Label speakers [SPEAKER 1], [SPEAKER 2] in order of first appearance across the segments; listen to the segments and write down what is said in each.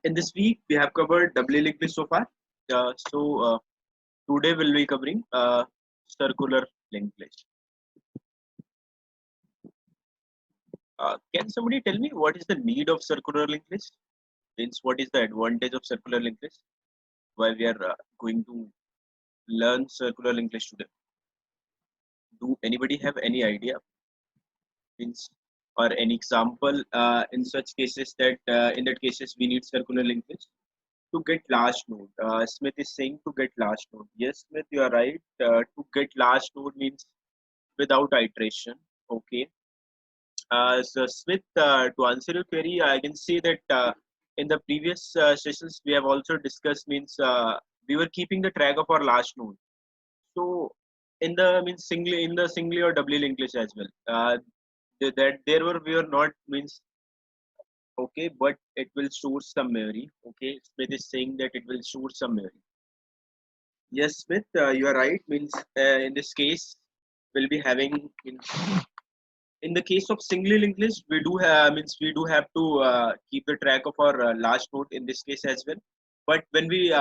[SPEAKER 1] In this week, we have covered doubly linked list so far. Today we'll be covering circular linked list. Can somebody tell me what is the need of circular linked list? Means what is the advantage of circular linked list? Why we are going to learn circular linked list today? Do anybody have any idea? Means or any example in such cases that in that cases we need circular linked list? To get large node. Smith is saying to get large node. Yes, Smith, you are right. To get large node means without iteration. Okay. So Smith, to answer your query, I can say that in the previous sessions we have also discussed means we were keeping the track of our large node. So in the means singly or doubly linked list as well. That there were we were not means okay, but it will store some memory. Okay, Smith is saying that it will store some memory. Yes, Smith, you are right. Means in this case, we'll be having in the case of singly linked list, we do have means we do have to keep the track of our large node in this case as well. But when we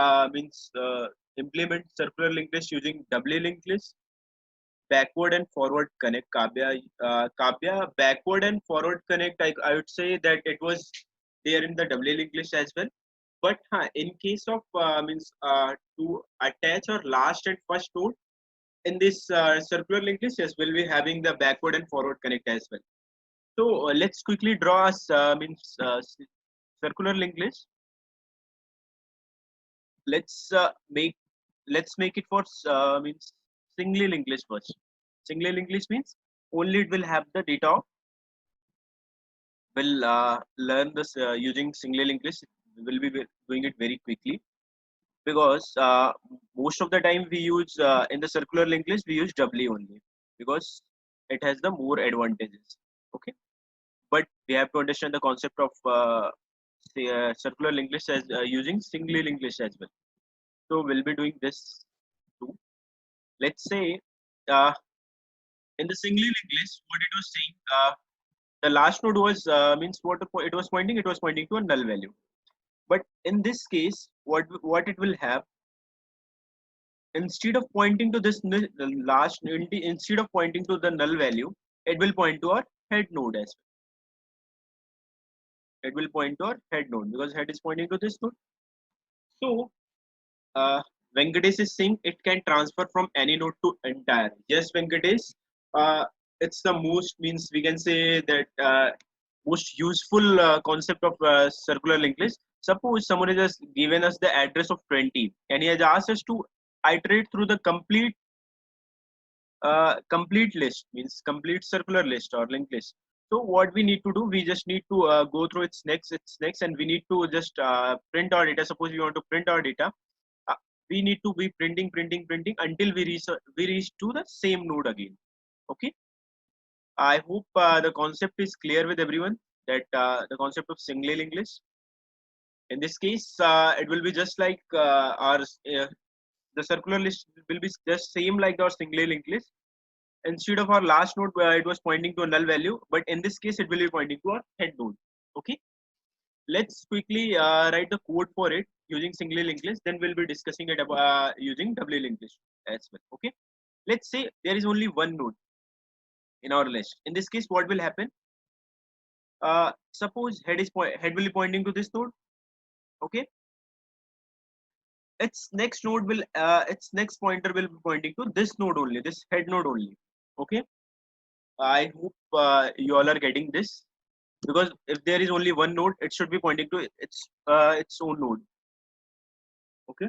[SPEAKER 1] implement circular linked list using doubly linked list, backward and forward connect Kavya backward and forward connect. I would say that it was there in the doubly linked list as well. But in case of to attach our last and first node in this circular linked list, yes, we'll be having the backward and forward connect as well. So let's quickly draw us circular linked list. Let's make it for singly linked list first. Singly linked list means only it will have the data. We'll learn this using singly linked list. We will be doing it very quickly because most of the time we use in the circular linked list we use doubly only because it has the more advantages. Okay, but we have to understand the concept of circular linked list as using singly linked list as well. So we'll be doing this too. Let's say uh, in the singly linked list, what it was saying, the last node was means what it was pointing. It was pointing to a null value. But in this case, what it will have instead of pointing to this last instead of pointing to the null value, it will point to our head node as well. It will point to our head node because head is pointing to this node. So Venkatesh is saying it can transfer from any node to entire. Yes, Venkatesh, it's the most means we can say that most useful concept of circular linked list. Suppose someone has just given us the address of 20 and he has asked us to iterate through the complete list means complete circular list or linked list. So what we need to do, we just need to go through its next, and we need to just print our data. Suppose we want to print our data, we need to be printing until we reach to the same node again. Okay, I hope the concept is clear with everyone that the concept of singly linked list. In this case it will be just like our the circular list will be just same like our singly linked list. Instead of our last node where it was pointing to a null value, but in this case it will be pointing to our head node. Okay, let's quickly write the code for it using singly linked list. Then we'll be discussing it about, using doubly linked list as well. Okay, let's say there is only one node in our list. In this case, what will happen? Suppose head will be pointing to this node. Okay, its next pointer will be pointing to this node only, this head node only. Okay, I hope you all are getting this, because if there is only one node, it should be pointing to its own node. Okay,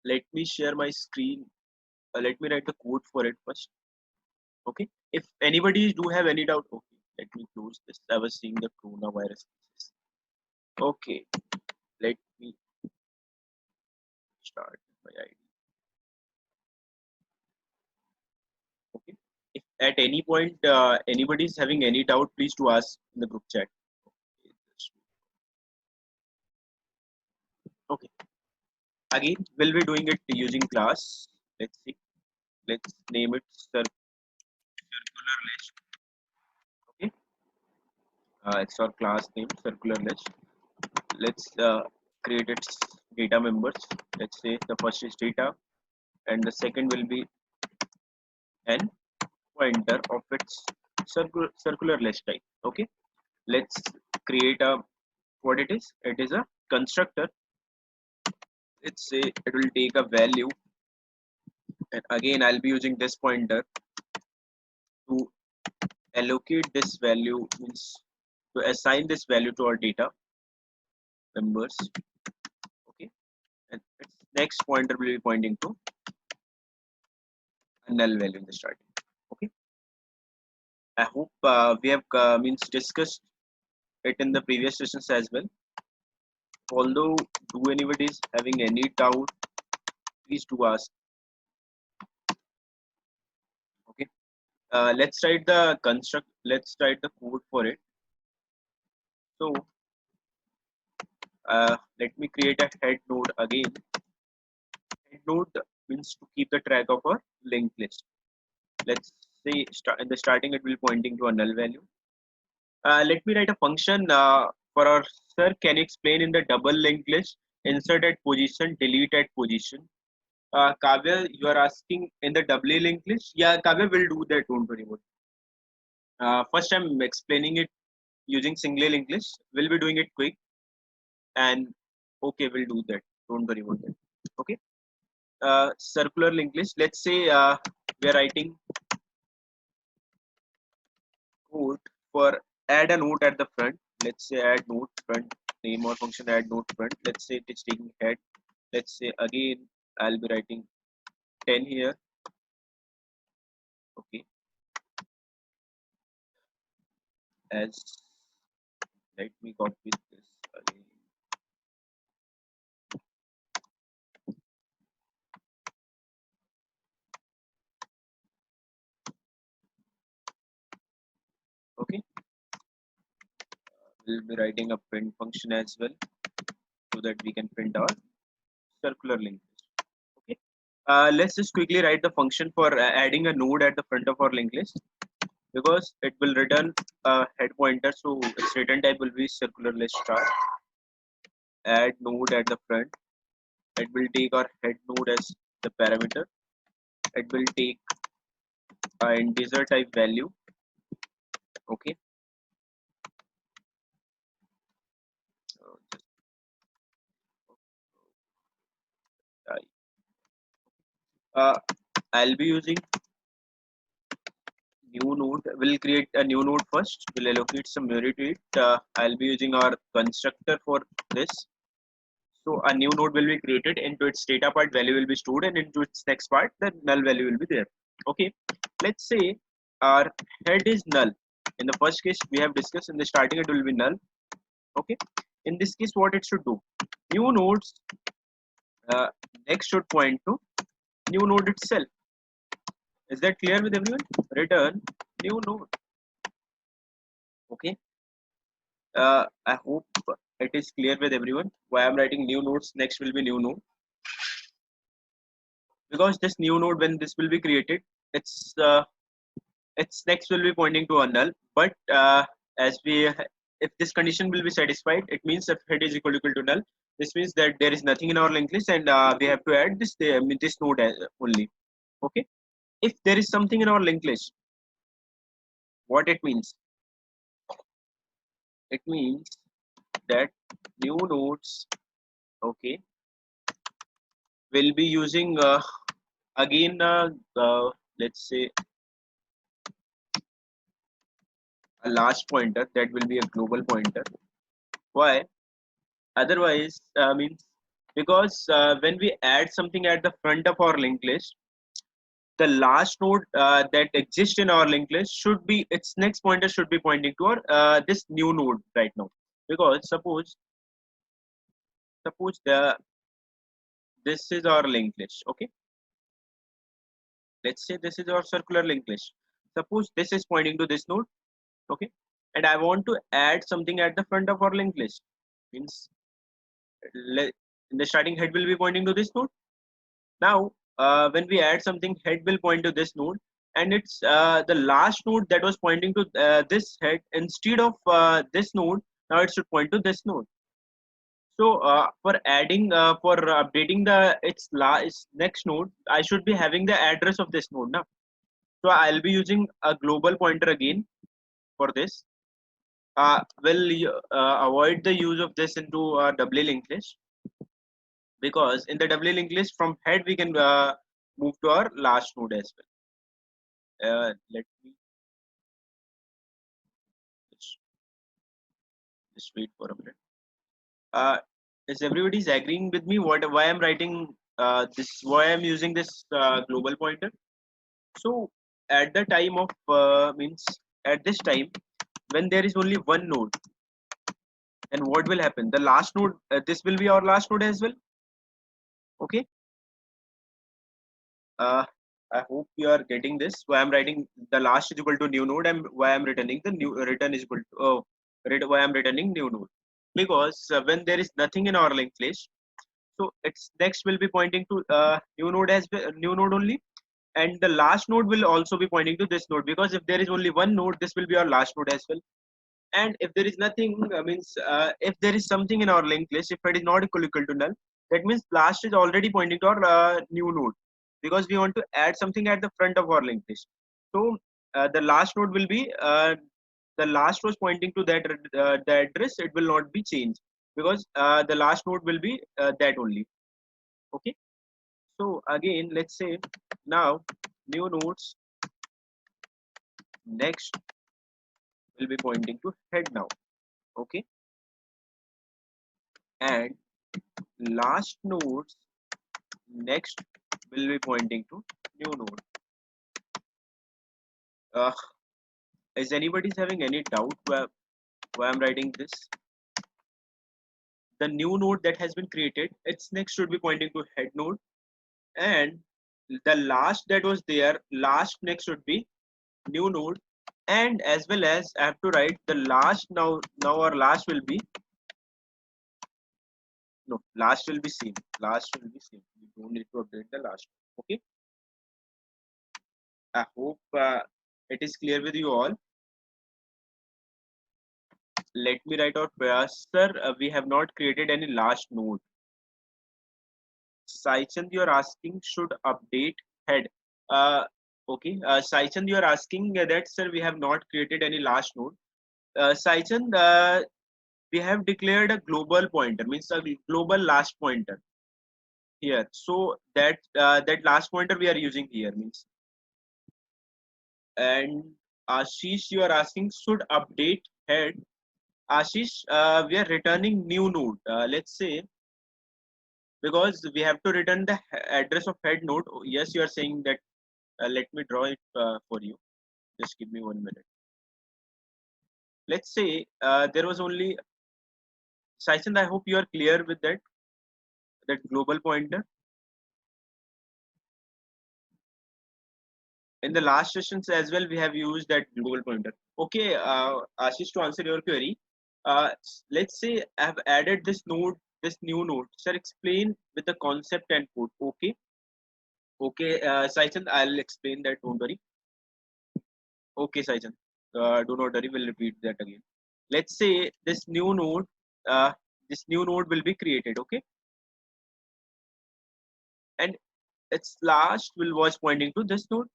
[SPEAKER 1] let me share my screen. Let me write the code for it first. Okay, if anybody do have any doubt, okay, let me close this. I was seeing the coronavirus cases. Okay, let me start my ID. Okay, if at any point anybody is having any doubt, please to ask in the group chat. Okay, again we'll be doing it using class. Let's see, let's name it circular list. Okay, it's our class name circular list. let's create its data members. Let's say the first is data and the second will be an pointer of its circular list type. Okay, let's create a what it is. It is a constructor. Let's say it will take a value, and again I'll be using this pointer to allocate this value, means to assign this value to our data members. Okay, and its next pointer will be pointing to a null value in the starting. Okay, I hope we have means discussed it in the previous sessions as well. Although, do anybody is having any doubt, please do ask. Okay, let's write the construct. Let's write the code for it. So let me create a head node again. Head node means to keep the track of our linked list. Let's say in the starting it will be pointing to a null value. Let me write a function for our sir. Can you explain in the double linked list? Insert at position, delete at position. Kavya, you are asking in the doubly linked list. Yeah, Kavya will do that. Don't worry about it. First, I'm explaining it using singly linked list. We'll be doing it quick, and okay, we'll do that. Don't worry about that. Okay. Circular linked list. Let's say we are writing code for add a note at the front. Let's say add note front, name or function add note front. Let's say it is taking head. Let's say again I'll be writing 10 here. Okay, as let me copy this again. Okay, we'll be writing a print function as well so that we can print our circular link list. Okay, let's just quickly write the function for adding a node at the front of our linked list, because it will return a head pointer, so its return type will be circular list star. Add node at the front. It will take our head node as the parameter. It will take an integer type value. Okay, just uh, I'll be using new node. We'll create a new node first. We'll allocate some memory to it. I'll be using our constructor for this. So a new node will be created. Into its data part, value will be stored, and into its next part, the null value will be there. Okay, let's say our head is null. In the first case we have discussed, in the starting it will be null. Okay, in this case what it should do, new nodes uh, next should point to new node itself. Is that clear with everyone? Return new node. Okay, I hope it is clear with everyone why I'm writing new nodes. Next will be new node, because this new node, when this will be created, its next will be pointing to a null. But as we if this condition will be satisfied, it means if head is equal to null, this means that there is nothing in our linked list, and we have to add this node only. Okay, if there is something in our linked list, what it means, it means that new nodes, okay, will be using again let's say a last pointer that will be a global pointer. Why? Otherwise means, because when we add something at the front of our linked list, the last node that exists in our linked list should be, its next pointer should be pointing to our this new node right now. Because suppose this is our linked list. Okay, let's say this is our circular linked list. Suppose this is pointing to this node. Okay, and I want to add something at the front of our linked list. Means in the starting, head will be pointing to this node. Now when we add something, head will point to this node, and it's the last node that was pointing to this head, instead of this node, now it should point to this node. So for adding, for updating its next node, I should be having the address of this node now. So I'll be using a global pointer again for this. We'll avoid the use of this into a doubly linked list, because in the doubly linked list from head we can move to our last node as well. Let me just wait for a minute. Uh, is everybody agreeing with me? Why I'm writing this? Why I'm using this global pointer? So at the time of means at this time when there is only one node, and what will happen? The last node. This will be our last node as well. Okay. Uh, I hope you are getting this. Why I'm writing the last is equal to new node, and why I'm returning the new return is equal to why I'm returning new node, because when there is nothing in our linked list, so its next will be pointing to new node as well, new node only, and the last node will also be pointing to this node, because if there is only one node, this will be our last node as well. And if there is nothing, means if there is something in our linked list, if it is not equal to null, that means last is already pointing to our new node, because we want to add something at the front of our linked list. So the last node will be the last was pointing to that the address. It will not be changed, because the last node will be that only. Okay. So again, let's say now new nodes next will be pointing to head now. Okay. And last nodes next will be pointing to new node. Uh, is anybody having any doubt why I'm writing this? The new node that has been created, its next should be pointing to head node, and the last that was there, last next should be new node, and as well as I have to write the last now. Now our last will be no last will be same. Last will be same. You don't need to update the last. Okay. I hope it is clear with you all. Let me write out, sir. We have not created any last node. Saichand, you are asking should update head. Uh, okay. Saichand, you are asking that, sir, we have not created any last node. Saichand, we have declared a global pointer, means a global last pointer here. So that last pointer we are using here means. And Ashish, you are asking should update head. Ashish, we are returning new node. Let's say, because we have to return the address of head node. Oh, yes, you are saying that. Let me draw it for you. Just give me 1 minute. Let's say there was only Saichand. I hope you are clear with that global pointer. In the last sessions as well, we have used that global pointer. Okay, Ashish, to answer your query, let's say I have added this node, this new node. Sir, explain with the concept and code. Okay, okay, Saichand, I'll explain that. Don't worry. Okay, Saichand, do not worry. We'll repeat that again. Let's say uh, this new node will be created. Okay, and its last will was pointing to this node.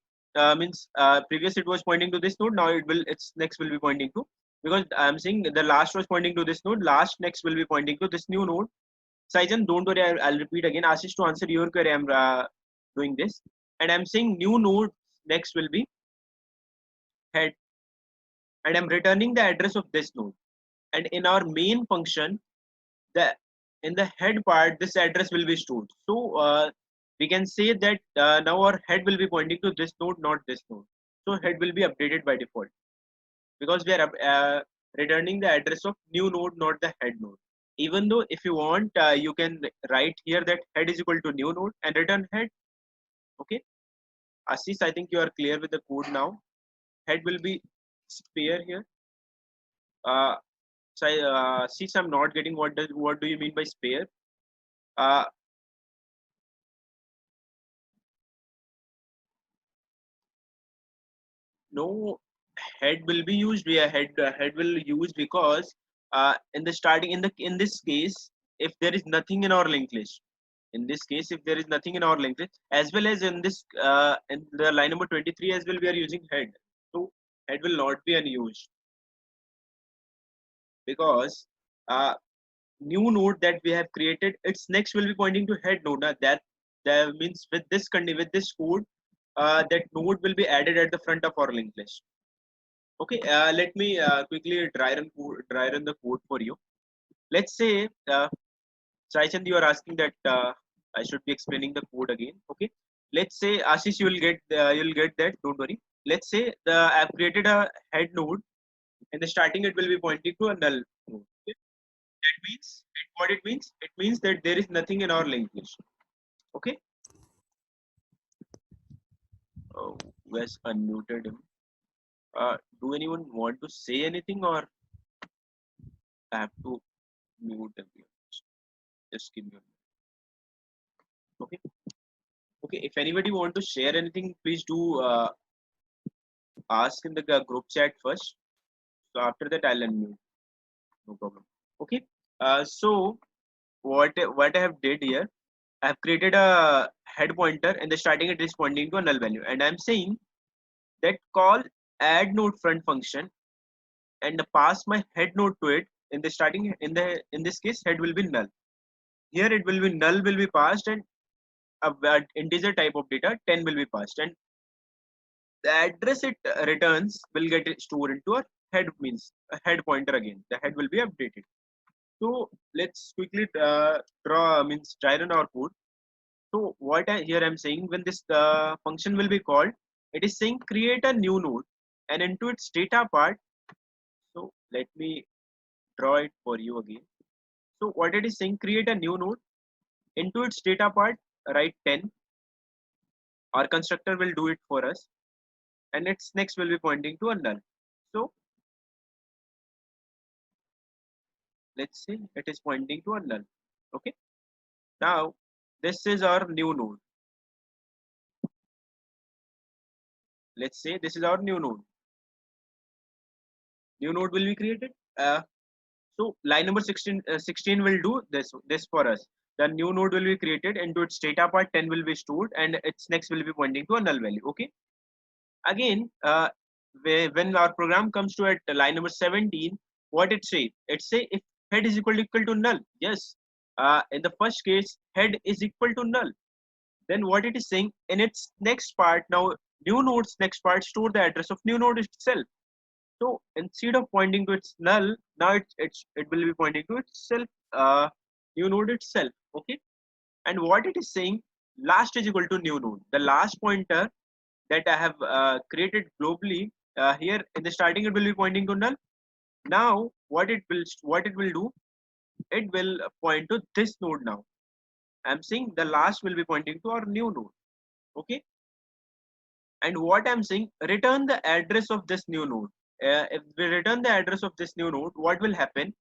[SPEAKER 1] Means previous it was pointing to this node. Now its next will be pointing to, because I'm saying the last was pointing to this node. Last next will be pointing to this new node. Saijan, don't worry. I'll repeat again. Ashish, to answer your query, I'm doing this, and I'm saying new node next will be head, and I'm returning the address of this node. And in our main function, the in the head part, this address will be stored. So we can say that now our head will be pointing to this node, not this node. So head will be updated by default, because we are returning the address of new node, not the head node. Even though if you want, you can write here that head is equal to new node and return head. Okay, Ashish, I think you are clear with the code now. Head will be spare here. Uh, since I'm not getting what do you mean by spare? Uh, no, head will be used. We head will use, because in the starting in this case, if there is nothing in our linked list. In this case, if there is nothing in our linked list, as well as in this in the line number 23 as well, we are using head. So head will not be unused because new node that we have created, its next will be pointing to head node. That means with this with this code, that node will be added at the front of our linked list. Okay, let me quickly dry run the code for you. Let's say, Saichand, you are asking that I should be explaining the code again. Okay, let's say Ashish, you'll get that. Don't worry. Let's say I've created a head node. In the starting, it will be pointing to a null node. Okay? That means what it means. It means that there is nothing in our linked list. Okay. Oh, Wes unmuted him. Do anyone want to say anything, or I have to mute them? Just give me a minute. Okay. Okay. If anybody want to share anything, please do ask in the group chat first. So after that, I'll unmute. No problem. Okay. So what I have did here, I have created a head pointer. In the starting, it is pointing to a null value, and I'm saying that call add node front function and pass my head node to it. In the starting, in this case, head will be null. Here it will be null will be passed, and a integer type of data 10 will be passed, and the address it returns will get stored into a head, means a head pointer again. The head will be updated. So let's quickly draw, means try run our code. So here I'm saying, when this function will be called, it is saying create a new node, and into its data part. So let me draw it for you again. So what it is saying, create a new node, into its data part, write 10. Our constructor will do it for us, and its next will be pointing to a null. So let's say it is pointing to a null. Okay. Now this is our new node. Let's say this is our new node. New node will be created. So line number 16 will do this for us. The new node will be created, into its data part 10 will be stored, and its next will be pointing to a null value. Okay. Again, when our program comes to at line number 17, what it say? It say if head is equal to null. Yes. In the first case, head is equal to null. Then what it is saying, in its next part, now new node's next part store the address of new node itself. So instead of pointing to its null, now it will be pointing to itself, new node itself. Okay. And what it is saying, last is equal to new node. The last pointer that I have created globally, here in the starting it will be pointing to null. Now what it will do, it will point to this node. Now I'm saying the last will be pointing to our new node. Okay. And what I'm saying, return the address of this new node. If we return the address of this new node, what will happen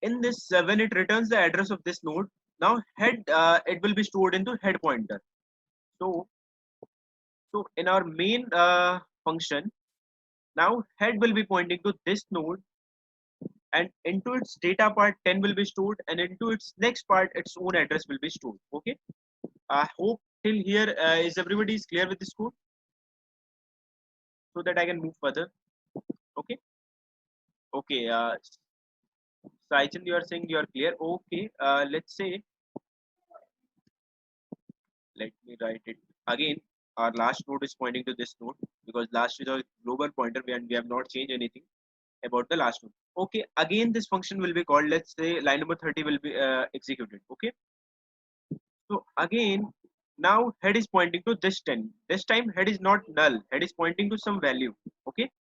[SPEAKER 1] in this, when it returns the address of this node, now head, it will be stored into head pointer. So in our main function, now head will be pointing to this node, and into its data part 10 will be stored, and into its next part its own address will be stored. Okay. I hope till here is everybody is clear with this code, so that I can move further. Okay. Okay. Saichand, you are saying you are clear. Okay. Let's say, let me write it again. Our last node is pointing to this node, because last is a global pointer, and we have not changed anything about the last node. Okay. Again, this function will be called. Let's say line number 30 will be executed. Okay. So again, now head is pointing to this 10. This time head is not null. Head is pointing to some value. Okay.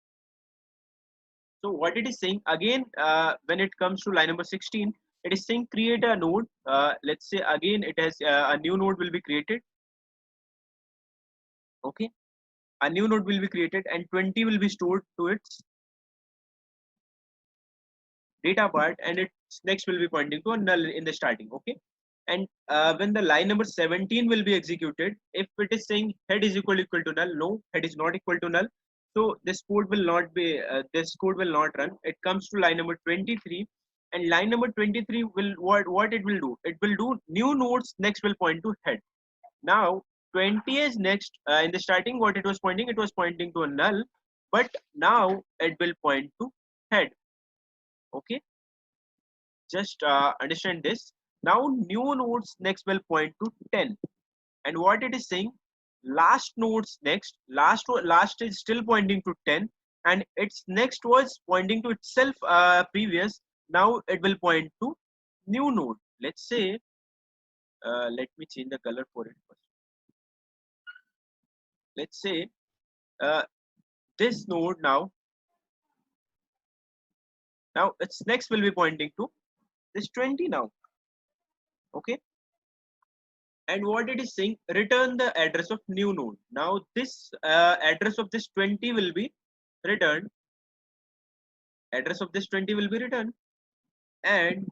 [SPEAKER 1] So what it is saying again, when it comes to line number 16, it is saying create a node. Let's say again it has a new node will be created. Okay. A new node will be created, and 20 will be stored to its data part, and its next will be pointing to a null in the starting. Okay. And when the line number 17 will be executed, if it is saying head is equal to null, no, head is not equal to null. So this code will not be, this code will not run. It comes to line number 23. And line number 23 will what it will do? It will do new nodes next will point to head. Now 20 is next. In the starting, what it was pointing? It was pointing to a null, but now it will point to head. Okay, just understand this. Now new nodes next will point to 10, and what it is saying? Last nodes next. Last is still pointing to 10, and its next was pointing to itself previous. Now it will point to new node. Let's say, let me change the color for it first. Let's say uh, this node now its next will be pointing to this 20 now. Okay, and what it is saying, return the address of new node. Now this address of this 20 will be returned. Address of this 20 will be returned, and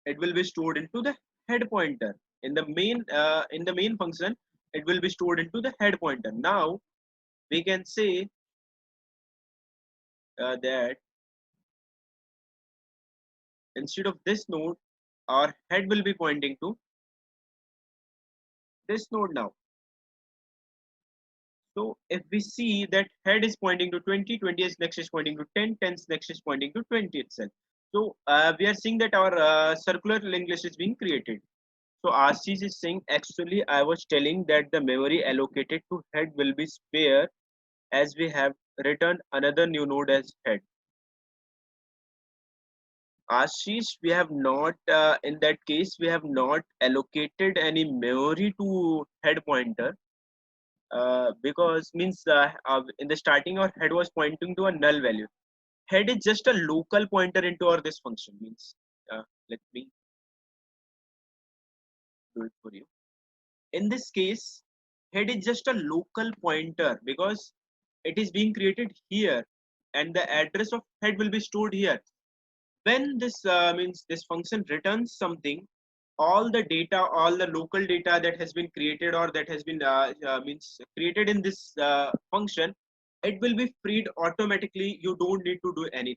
[SPEAKER 1] it will be stored into the head pointer. In the main function, it will be stored into the head pointer. Now we can say that instead of this node, our head will be pointing to this node now. So if we see that head is pointing to 20, 20 is next is pointing to 10, 10 is next is pointing to 20 itself. So we are seeing that our circular linked list is being created. So Ashish is saying, actually I was telling that the memory allocated to head will be spare as we have written another new node as head. Ashish, we have not, in that case, we have not allocated any memory to head pointer because means in the starting our head was pointing to a null value. Head is just a local pointer into our this function means. Let me do it for you. In this case, head is just a local pointer because it is being created here, and the address of head will be stored here. When this means this function returns something, all the data, all the local data that has been created or that has been means created in this function, it will be freed automatically. You don't need to do anything.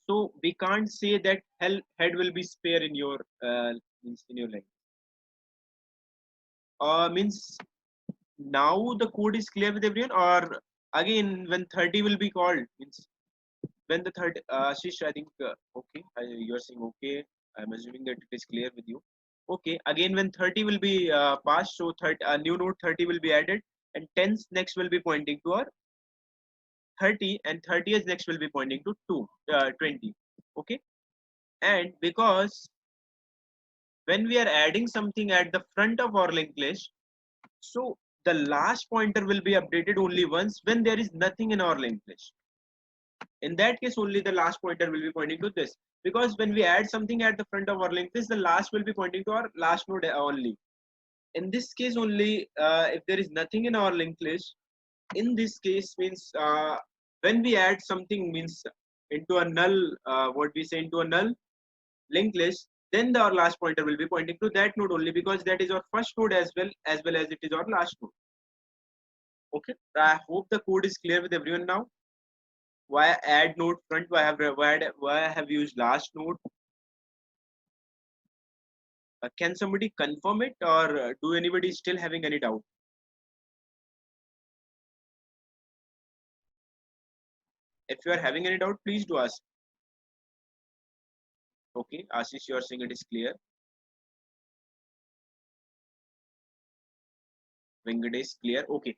[SPEAKER 1] So we can't say that head will be spare in your means in your line. Means now the code is clear with everyone, or again when 30 will be called means when the third Ashish, I think okay, you are saying okay. I'm assuming that it is clear with you. Okay, again when 30 will be passed, so new node 30 will be added, and 10 next will be pointing to our 30, and 30 is next will be pointing to 20. Okay, and because when we are adding something at the front of our linked list, so the last pointer will be updated only once when there is nothing in our linked list. In that case, only the last pointer will be pointing to this. Because when we add something at the front of our linked list, the last will be pointing to our last node only. In this case only, if there is nothing in our linked list, in this case means when we add something means into a null, what we say into a null linked list, then our last pointer will be pointing to that node only because that is our first node as well as it is our last node. Okay, I hope the code is clear with everyone now. Why add node front? Why I have used last node? Can somebody confirm it, or do anybody still having any doubt? If you are having any doubt, please do ask. Okay, Ashish, you are saying it is clear. Venkatesh, clear. Okay,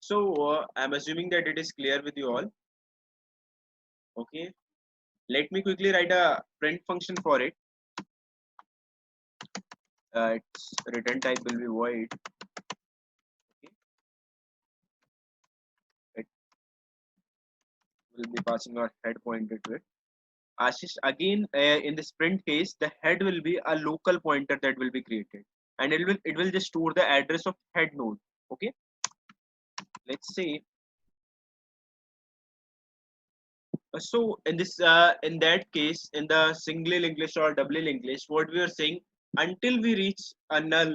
[SPEAKER 1] so I'm assuming that it is clear with you all. Okay, let me quickly write a print function for it. Its return type will be void. Okay, it will be passing our head pointer to it. Ashish, again, in this print case, the head will be a local pointer that will be created, and it will just store the address of head node. Okay, let's say. So in that case, in the singly linked list or doubly linked list, what we are saying, until we reach a null,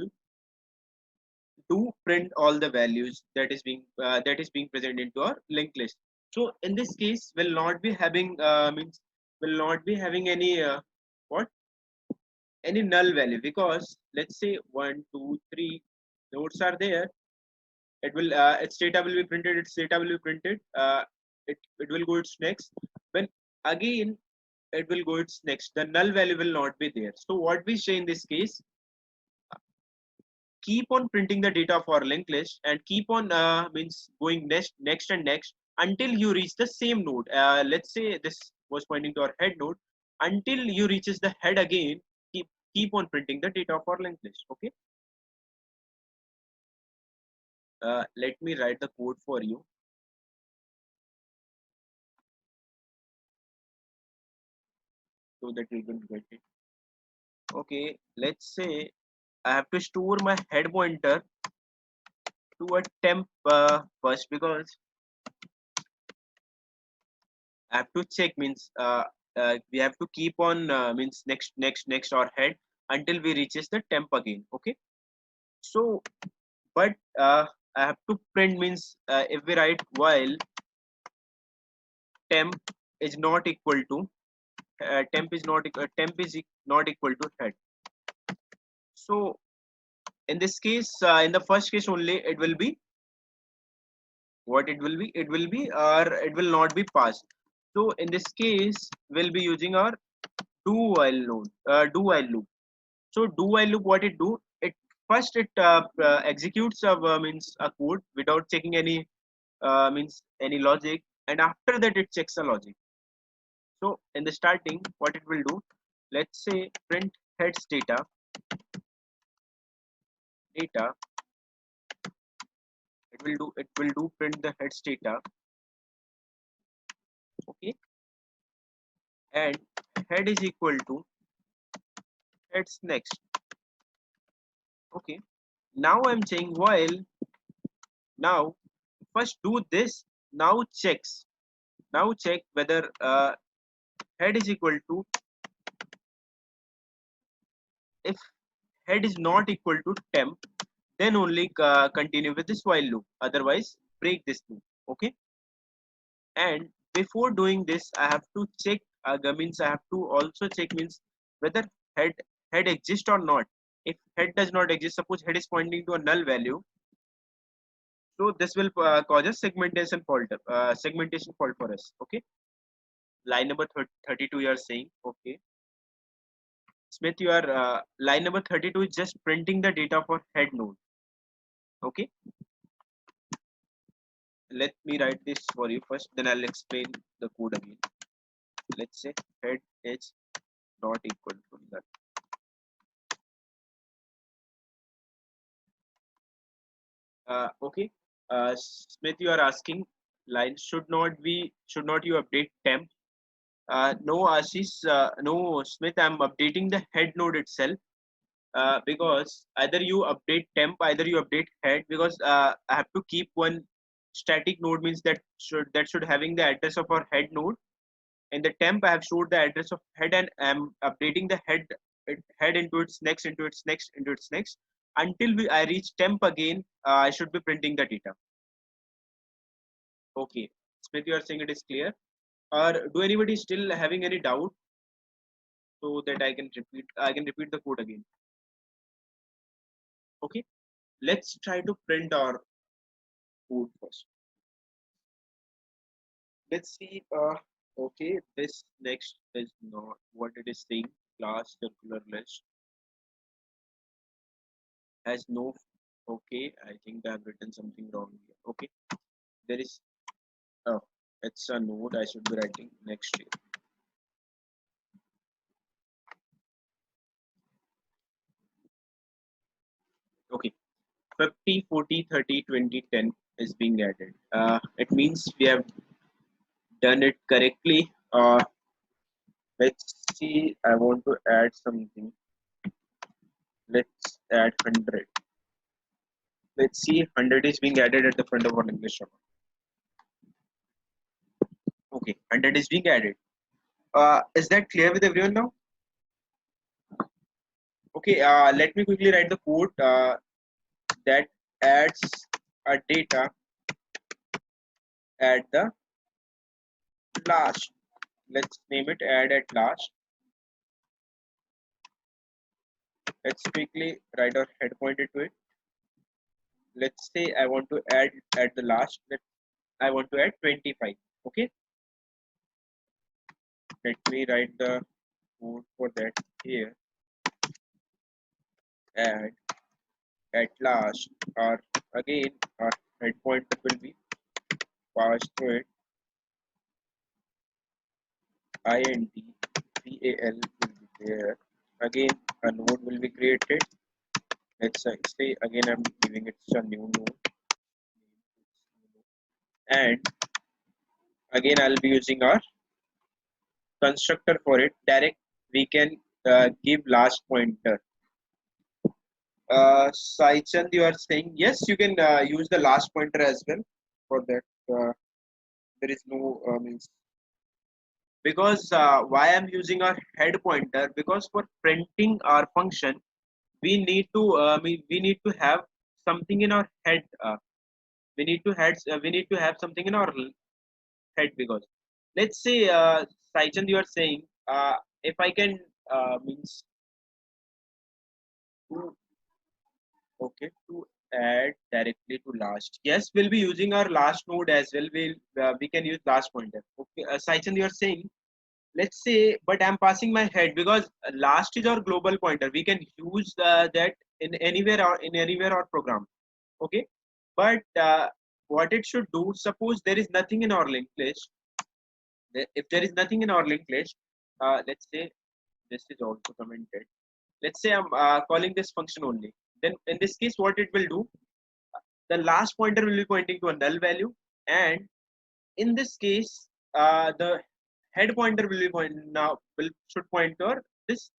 [SPEAKER 1] do print all the values that is being present into our linked list. So in this case, will not be having means will not be having any what any null value, because let's say 1 2 3 nodes are there. It will its data will be printed, its data will be printed, it will go its next, when again it will go its next, the null value will not be there. So what we say in this case, keep on printing the data for linked list and keep on means going next and next until you reach the same node. Let's say this was pointing to our head node. Until you reaches the head again, keep on printing the data for linked list. Okay. Let me write the code for you so that you can get it. Okay, let's say I have to store my head pointer to a temp first, because I have to check means we have to keep on means next or head until we reaches the temp again. Okay. So, but I have to print means if we write while temp is not equal to temp is not equal to head. So in this case, in the first case only, it will be what it will be or it will not be passed. So in this case, we'll be using our do while loop. So do while loop, what it do? It first it executes means a code without checking any means any logic, and after that it checks the logic. So in the starting, what it will do? Let's say print heads data. It will do print the heads data. Okay, and head is equal to heads next. Okay. Now I'm saying while now first do this. Now checks. Now check whether head is equal to, if head is not equal to temp, then only continue with this while loop. Otherwise, break this loop. Okay. And before doing this, I have to check. Means I have to also check means whether head head exists or not. If head does not exist, suppose head is pointing to a null value, so this will cause a segmentation fault for us. Okay. Line number 32 you are saying. Okay. Smith, you are line number 32 is just printing the data for head node. Okay. Let me write this for you first, then I'll explain the code again. Let's say head is not equal to null. Okay. Smith, you are asking line should not you update temp? No, Ashish, no, Smith, I'm updating the head node itself. Because either you update temp, either you update head, because I have to keep one static node, means that should having the address of our head node. In the temp, I have stored the address of head, and I'm updating the head into its next, into its next, into its next, until I reach temp again. I should be printing the data. Okay, Smith, you are saying it is clear, or do anybody still having any doubt, so that I can repeat the code again. Okay, let's try to print our code first. Let's see. Okay, this next is not what it is saying. Class circular list has no. Okay, I think I have written something wrong here. Okay, there is. Oh, it's a node. I should be writing next here. Okay, 50, 40, 30, 20, 10 is being added. It means we have done it correctly. Let's see. I want to add something. Let's add 100. Let's see. 100 is being added at the front of our English grammar. Okay, 100 is being added. Is that clear with everyone now? Okay, let me quickly write the code that adds a data at the last. let's name it add at last. Let's quickly write our head pointer to it. Let's say I want to add at the last. I want to add 25. Okay, let me write the code for that here. Add at last, or again our head pointer will be passed through it. int val will be there. Again, a node will be created. Let's say again I'm giving it a new node, and again I'll be using our constructor for it. Direct we can give last pointer. Saichand, you are saying yes, you can use the last pointer as well for that. There is no means, because why I'm using our head pointer, because for printing our function we need to have something in our head. We need to have something in our head, because let's say Saichand, you are saying if I can means to okay to add directly to last. Yes, we'll be using our last node as well. We can use last pointer. Okay, Saichand, you are saying, let's say, but I'm passing my head because last is our global pointer. We can use that in anywhere or program. Okay, but what it should do, suppose there is nothing in our linked list. If there is nothing in our linked list, let's say this is also commented. Let's say I'm calling this function only. Then in this case, what it will do, the last pointer will be pointing to a null value, and in this case the head pointer will be should point to this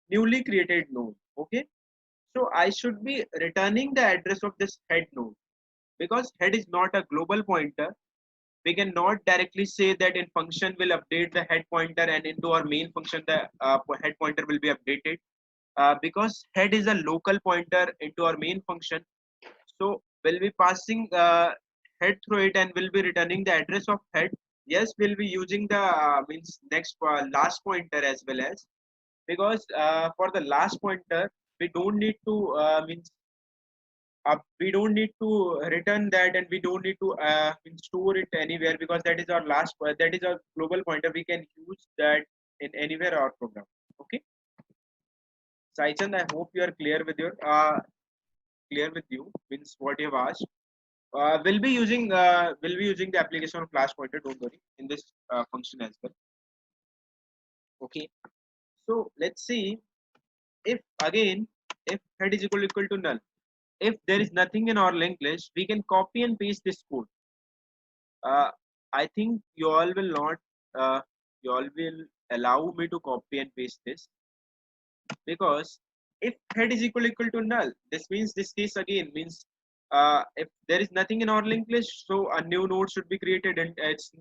[SPEAKER 1] newly created node. Okay, so I should be returning the address of this head node, because head is not a global pointer. We cannot directly say that in function will update the head pointer and into our main function the head pointer will be updated, because head is a local pointer into our main function. So we'll be passing head through it and we'll be returning the address of head. Yes, we'll be using the means next last pointer as well as, because for the last pointer we don't need to we don't need to return that, and we don't need to store it anywhere, because that is our that is our global pointer. We can use that in anywhere our program. Okay, Saichand, I hope you are clear with you means what you have asked. We'll be using the application of flash pointer. Don't worry, in this function as well. Okay. So let's see, if again if head is equal to null. If there is nothing in our linked list, we can copy and paste this code. I think you all will not. You all will allow me to copy and paste this, because if head is equal to null, this means this case again means if there is nothing in our linked list, so a new node should be created, and its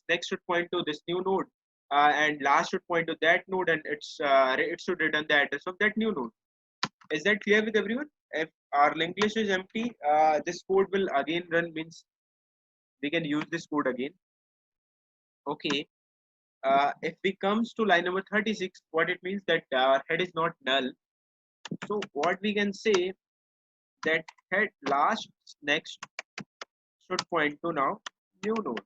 [SPEAKER 1] next should point to this new node, and last should point to that node, and it should return the address of that new node. Is that clear with everyone? If our linked list is empty, this code will again run, means we can use this code again. Okay. If we comes to line number 36, what it means that our head is not null. So what we can say, that head last next should point to now new node.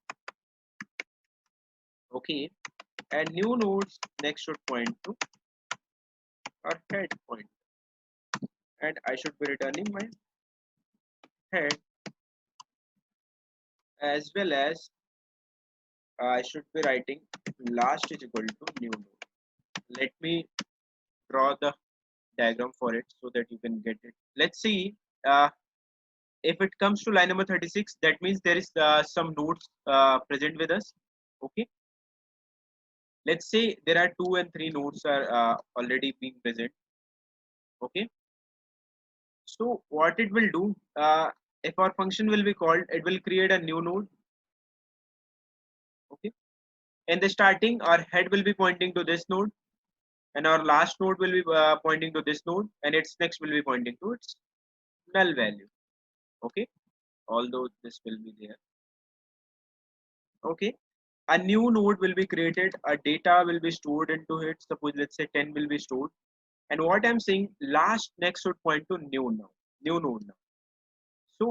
[SPEAKER 1] Okay, and new nodes next should point to our head point, and I should be returning my head, as well as I should be writing last is equal to new node. Let me draw the diagram for it so that you can get it. Let's see. If it comes to line number 36, that means there is some nodes present with us. Okay, let's say there are 2 and 3 nodes are already being present. Okay, so what it will do, if our function will be called, it will create a new node. Okay, in the starting our head will be pointing to this node, and our last node will be pointing to this node, and its next will be pointing to its null value. Okay, although this will be there. Okay, a new node will be created, a data will be stored into it. Suppose let's say 10 will be stored. And what I'm saying, last next should point to new node now. So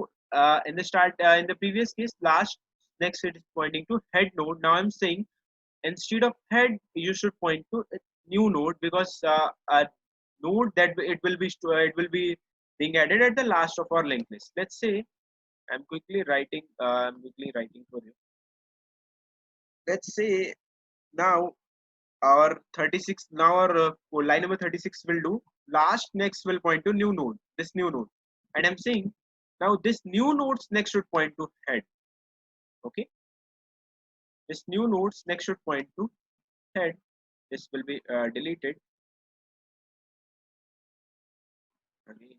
[SPEAKER 1] in the start, in the previous case, last next it is pointing to head node. Now I'm saying instead of head, you should point to a new node, because a node that it will be being added at the last of our linked list. Let's say I'm quickly writing. I'm quickly writing for you. Let's say now our 36, now our line number 36 will do last next will point to new node, this new node. And I'm saying now this new nodes next should point to head. Okay, this new nodes next should point to head. This will be deleted again.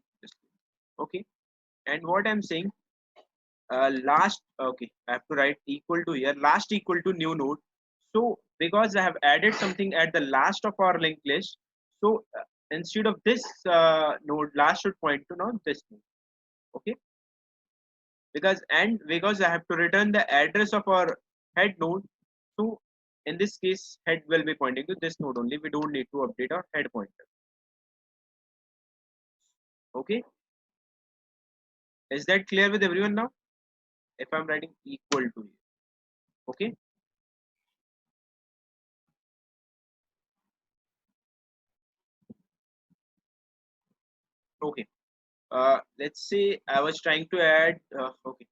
[SPEAKER 1] Okay, and what I'm saying, last, okay, I have to write equal to here, last equal to new node. So because I have added something at the last of our linked list, so instead of this node, last should point to now this node. Okay, because I have to return the address of our head node. So in this case, head will be pointing to this node only. We don't need to update our head pointer. Okay, is that clear with everyone now? If I'm writing equal to here. Okay, okay. Let's say I was trying to add, okay,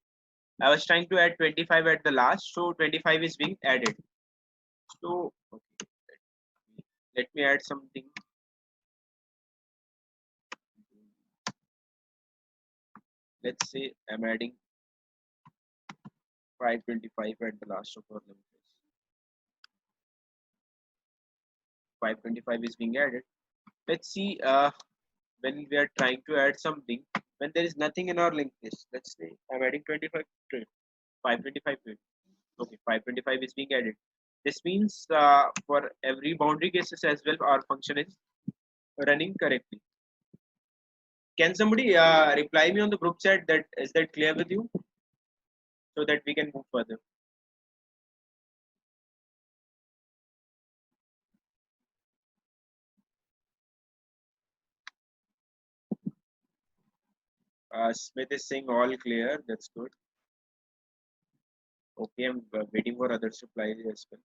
[SPEAKER 1] I was trying to add 25 at the last, so 25 is being added. So okay, let me add something. Let's say I'm adding 525 at the last of our linked list. 525 is being added. Let's see, when we are trying to add something, when there is nothing in our linked list. Let's say I'm adding 25 to 525 to it. Okay, 525 is being added. This means for every boundary cases as well, our function is running correctly. Can somebody reply me on the group chat, that is that clear with you, so that we can move further? Smith is saying all clear. That's good. Okay, I'm waiting for others to reply as well.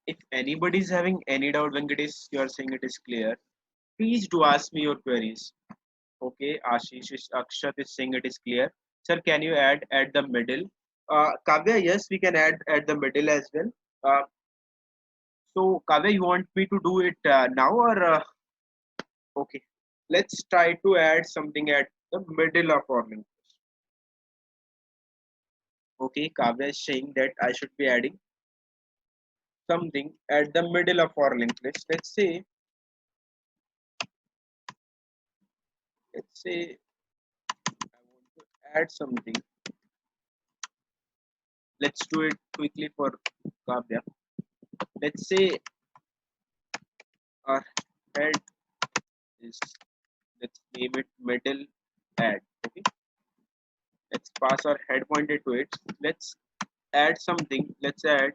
[SPEAKER 1] If anybody is having any doubt, Venkatesh, you are saying it is clear, please do ask me your queries. Okay, Akshat is saying it is clear. Sir, can you add at the middle? Kavya, yes, we can add at the middle as well. Uh, so, Kavya, you want me to do it now, or okay? Let's try to add something at the middle of our link. Okay, Kavya is saying that I should be adding something at the middle of our linked list. Let's say I want to add something. Let's do it quickly for Kavya. Let's say our head is, let's name it middle add. Okay, let's pass our head pointer to it. Let's add something. Let's add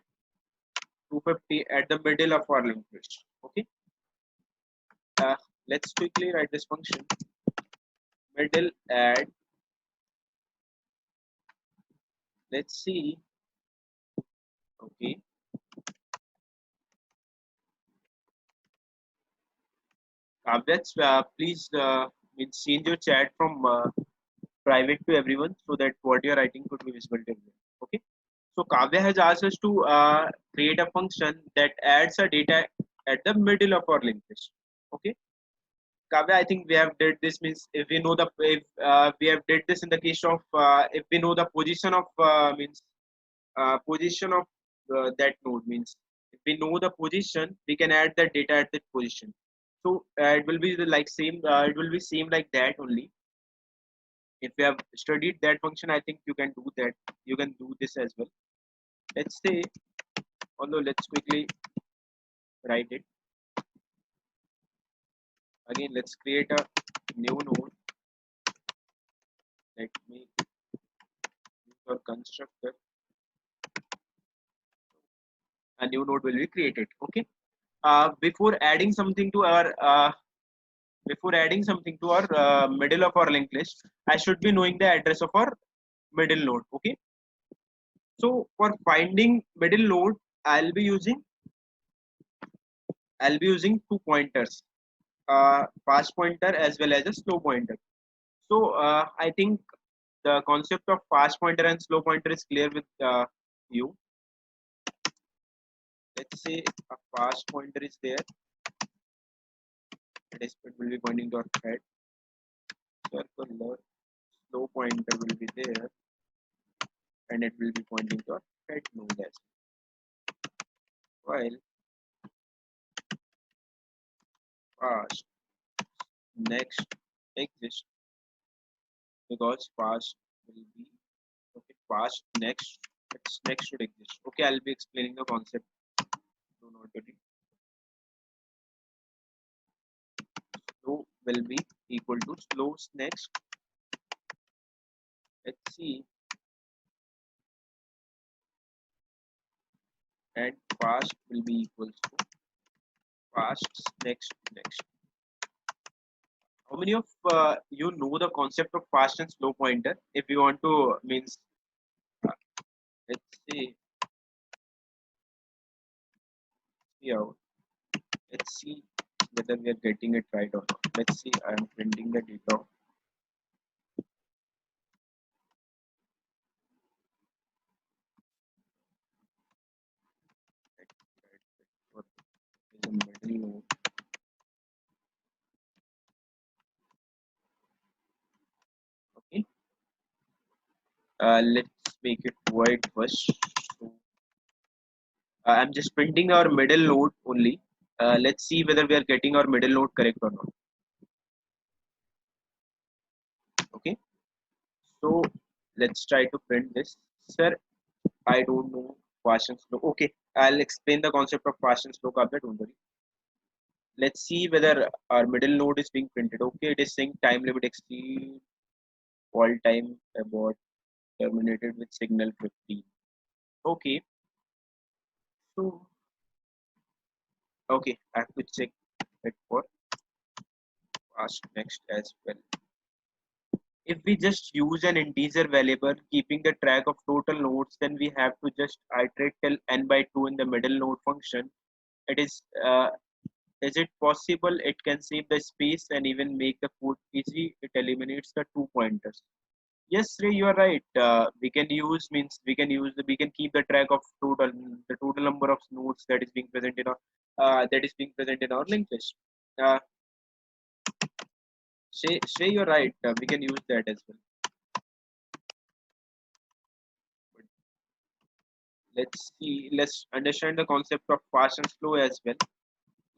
[SPEAKER 1] 250 at the middle of our linked list. Okay, uh, let's quickly write this function middle add. Let's see. Okay, please change your chat from private to everyone, so that what you're writing could be visible to everyone. Okay. So Kavya has asked us to create a function that adds a data at the middle of our linked list. Okay. Kavya, I think we have did this, means if we know the, if we have did this in the case of if we know the position of means position of that node, means if we know the position, we can add the data at that position. So it will be like same. It will be same like that only. If you have studied that function, I think you can do that. You can do this as well. Let's say, although let's quickly write it again. Let's create a new node. Let me use our constructor. A new node will be created. Okay. Before adding something to our middle of our linked list, I should be knowing the address of our middle node. Okay. So for finding middle node, I'll be using two pointers, fast pointer as well as a slow pointer. So I think the concept of fast pointer and slow pointer is clear with you. Let's say a fast pointer is there. It will be pointing to our head. Circular slow pointer will be there, and it will be pointing to our head node as well. While fast next exists because fast will be okay. Fast next, its next should exist. Okay, I'll be explaining the concept. Do not worry. Slow will be equal to slow's next. Let's see, and fast will be equals to fast's next. How many of you know the concept of fast and slow pointer? If you want to means, uh, let's see, out. Let's see whether we are getting it right or not. Let's see. I am printing the data. What is the middle node? Okay. Let's make it white first. So, I'm just printing our middle node only. Let's see whether we are getting our middle node correct or not. Okay. So let's try to print this. Sir, I don't know fast and slow. Okay, I'll explain the concept of fast and slow. Kabla, don't worry. Let's see whether our middle node is being printed. Okay, it is saying time limit exceed all time abort terminated with signal 15. Okay, so okay, I have to check it for fast next as well. If we just use an integer variable keeping the track of total nodes, then we have to just iterate till n by 2 in the middle node function. It is it possible it can save the space and even make the code easy? It eliminates the two pointers. Yes, Ray, you are right. We can keep the track of the total number of nodes that is being present in our linked list. Uh, Shay, you're right. We can use that as well. But let's see. Let's understand the concept of fast and slow as well.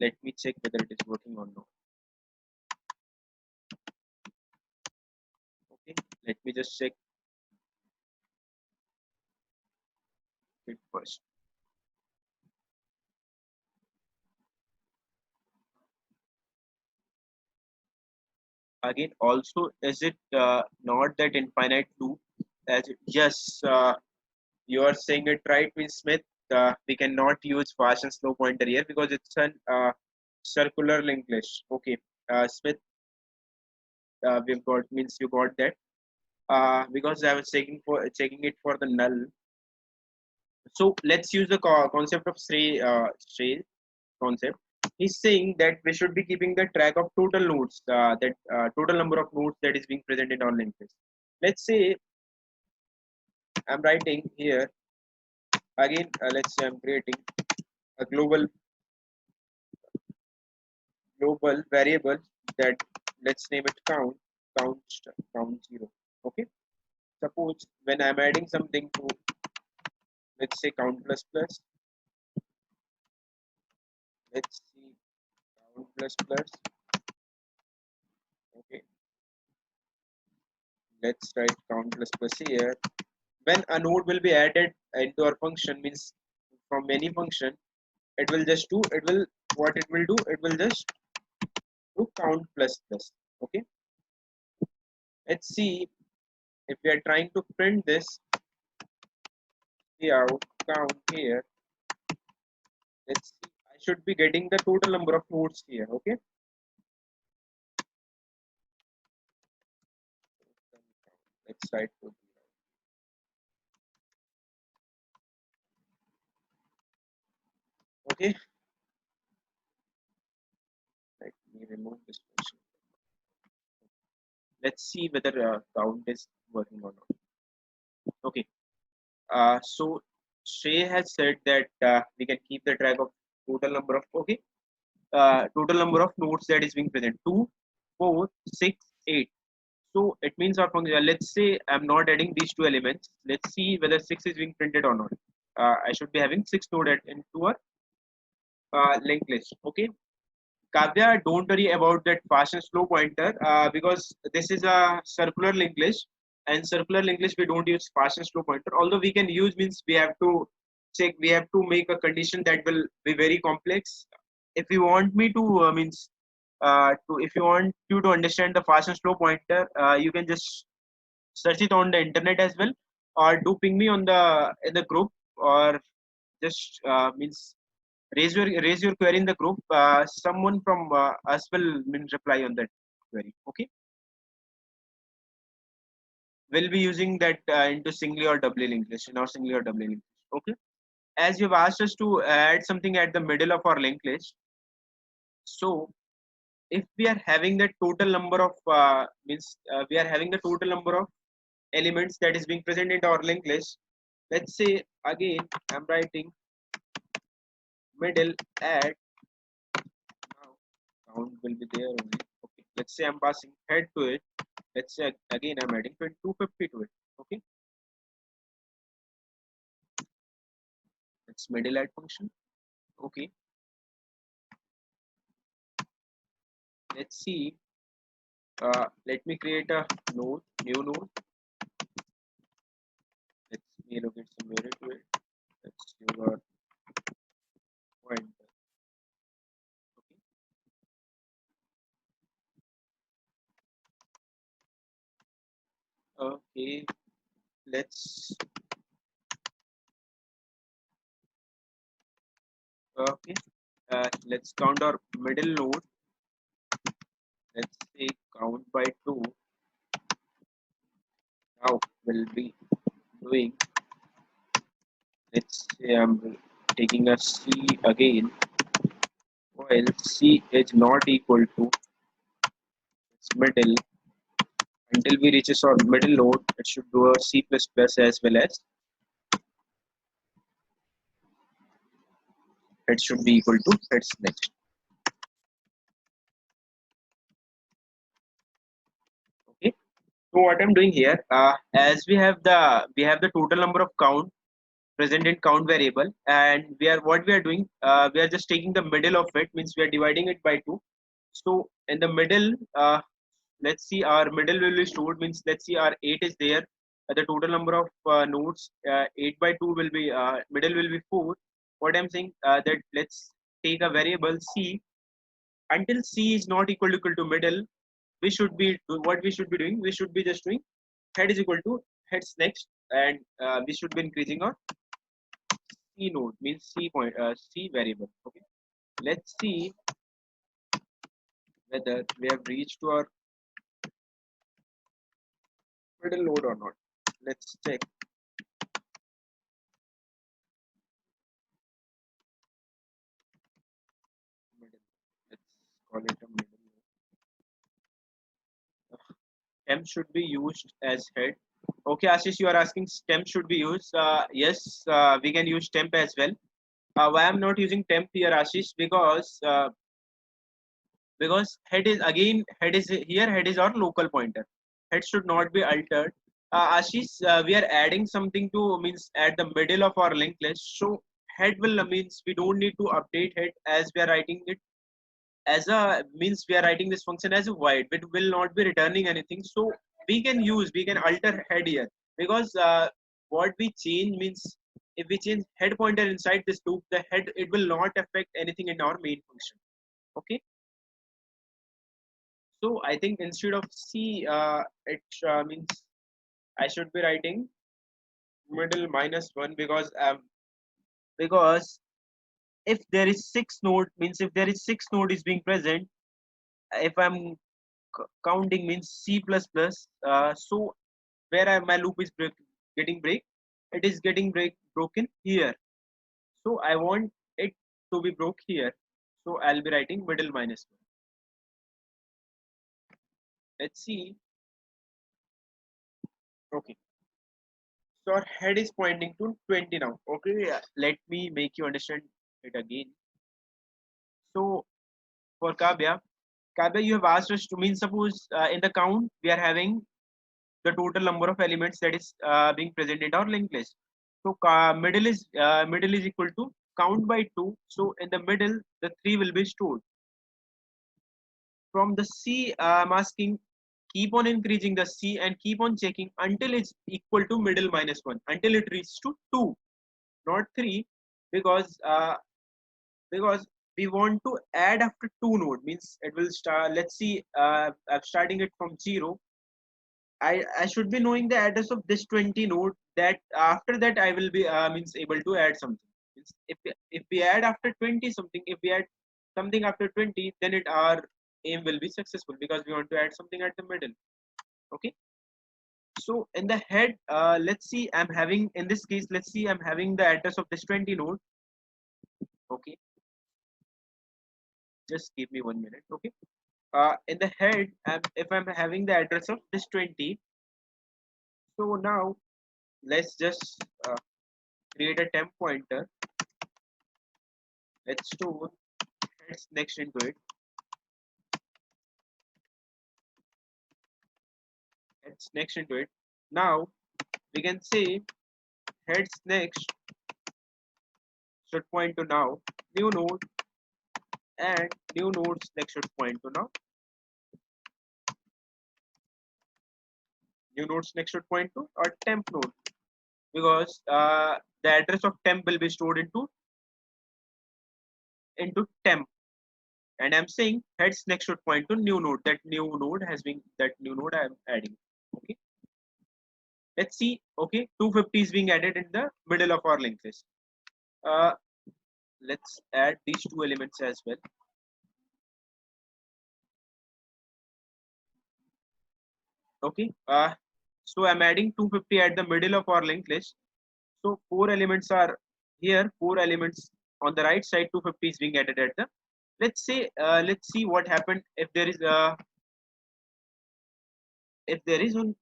[SPEAKER 1] Let me check whether it is working or not. Okay. Let me just check it first. Again, also, is it not that infinite loop? Yes, you are saying it right, Miss Smith. We cannot use fast and slow pointer here because it's an circular linked list. Okay, Smith, we've got means you got that. Because I was checking it for the null. So let's use the concept of Sray concept. He's saying that we should be keeping the track of total nodes, that total number of nodes that is being present in our linked list. Let's say I'm writing here again. Let's say I'm creating a global variable that, let's name it count 0. Okay. Suppose when I'm adding something to, let's say, count plus plus. Let's see, count plus plus. Okay. Let's write count plus plus here. When a node will be added into our function, means from any function, it will just do it will what it will do, it will just do count plus plus. Okay, let's see if we are trying to print this, the out count here, let's see, I should be getting the total number of nodes here. Okay, let's try to. Okay, let me remove this function. Let's see whether count is working or not. Okay, so Shay has said that we can keep the track of total number of, okay, total number of nodes that is being present, 2, 4, 6, 8. So it means our function, let's say I'm not adding these two elements. Let's see whether 6 is being printed or not. I should be having 6 node into our linked list. Okay. Kavya, don't worry about that fast and slow pointer because this is a circular linked list, and circular linked list we don't use fast and slow pointer. Although we can use, means we have to check, we have to make a condition that will be very complex. If you want me to if you want you to understand the fast and slow pointer, you can just search it on the internet as well, or do ping me on the in the group, or just raise your query in the group. Someone from us will reply on that query. Okay, we'll be using that into singly or doubly linked list, in our singly or doubly linked list. Okay, as you've asked us to add something at the middle of our linked list, so if we are having the total number of we are having the total number of elements that is being present in our linked list. Let's say again I'm writing middle at, now count will be there only. Okay, let's say I'm passing head to it. Let's say again I'm adding 250 to it. Okay, it's middle add function. Okay, let's see. Let me create a node, new node. Let's me allocate some memory to it. Let's use our pointer. Okay, okay. Let's okay. Let's count our middle node. Let's say count by 2. Now we'll be doing, let's say I'm taking a C again, while C is not equal to its middle. Until we reaches our middle node, it should do a C++ as well as it should be equal to its next. Okay. So what I'm doing here, as we have the total number of count present in count variable, and we are doing, we are just taking the middle of it, means we are dividing it by 2. So in the middle, let's see, our middle will be stored, means let's see our 8 is there. The total number of nodes, 8 by 2 will be, middle will be 4. What I'm saying, that let's take a variable C. Until C is not equal to middle, we should be what we should be doing, we should be just doing head is equal to heads next, and we should be increasing our C node, means C point, C variable. Okay, let's see whether we have reached to our middle node or not. Let's check middle. Let's call it a middle node. Temp should be used as head. Okay, Ashish, you are asking temp should be used. Yes, we can use temp as well. Why I'm not using temp here, Ashish? Because head is again, head is here, head is our local pointer. Head should not be altered. Ashish, we are adding something to, means at the middle of our linked list. So head will means we don't need to update head, as we are writing it as a, means we are writing this function as a void. It will not be returning anything. So we can alter head here, because what we change means, if we change head pointer inside this loop, the head, it will not affect anything in our main function. Okay. So I think instead of C, it means I should be writing middle minus 1 because if there is 6 node means if there is 6 node is being present, if I'm counting means C plus plus, so where my loop is getting break, it is getting broken here. So I want it to be broke here. So I'll be writing middle minus 1. Let's see. Okay. So our head is pointing to 20 now. Okay. Let me make you understand it again. So for Kavya, you have asked us to mean suppose in the count we are having the total number of elements that is being present in our linked list. So middle is equal to count by 2. So in the middle, the 3 will be stored. From the C, I'm asking keep on increasing the C and keep on checking until it's equal to middle minus 1, until it reaches to 2, not 3, because because we want to add after 2 node means it will start. Let's see, I'm starting it from 0. I should be knowing the address of this 20 node, that after that I will be means able to add something. Means if we add after 20 something, if we add something after 20, then our aim will be successful because we want to add something at the middle. Okay. So in the head, let's see, I'm having in this case, let's see, I'm having the address of this 20 node. Okay. Just give me 1 minute. Okay. In the head, if I'm having the address of this 20, so now let's just create a temp pointer. Let's store heads next into it. Heads next into it. Now we can say heads next should point to now new node, and new nodes next should point to now new nodes next should point to our temp node, because the address of temp will be stored into temp, and I'm saying heads next should point to new node. That new node I'm adding. Okay. Let's see. Okay, 250 is being added in the middle of our linked list. Uh, let's add these two elements as well. Okay. So I'm adding 250 at the middle of our linked list. So 4 elements are here. 4 elements on the right side. 250 is being added at the. Let's see what happened if there is an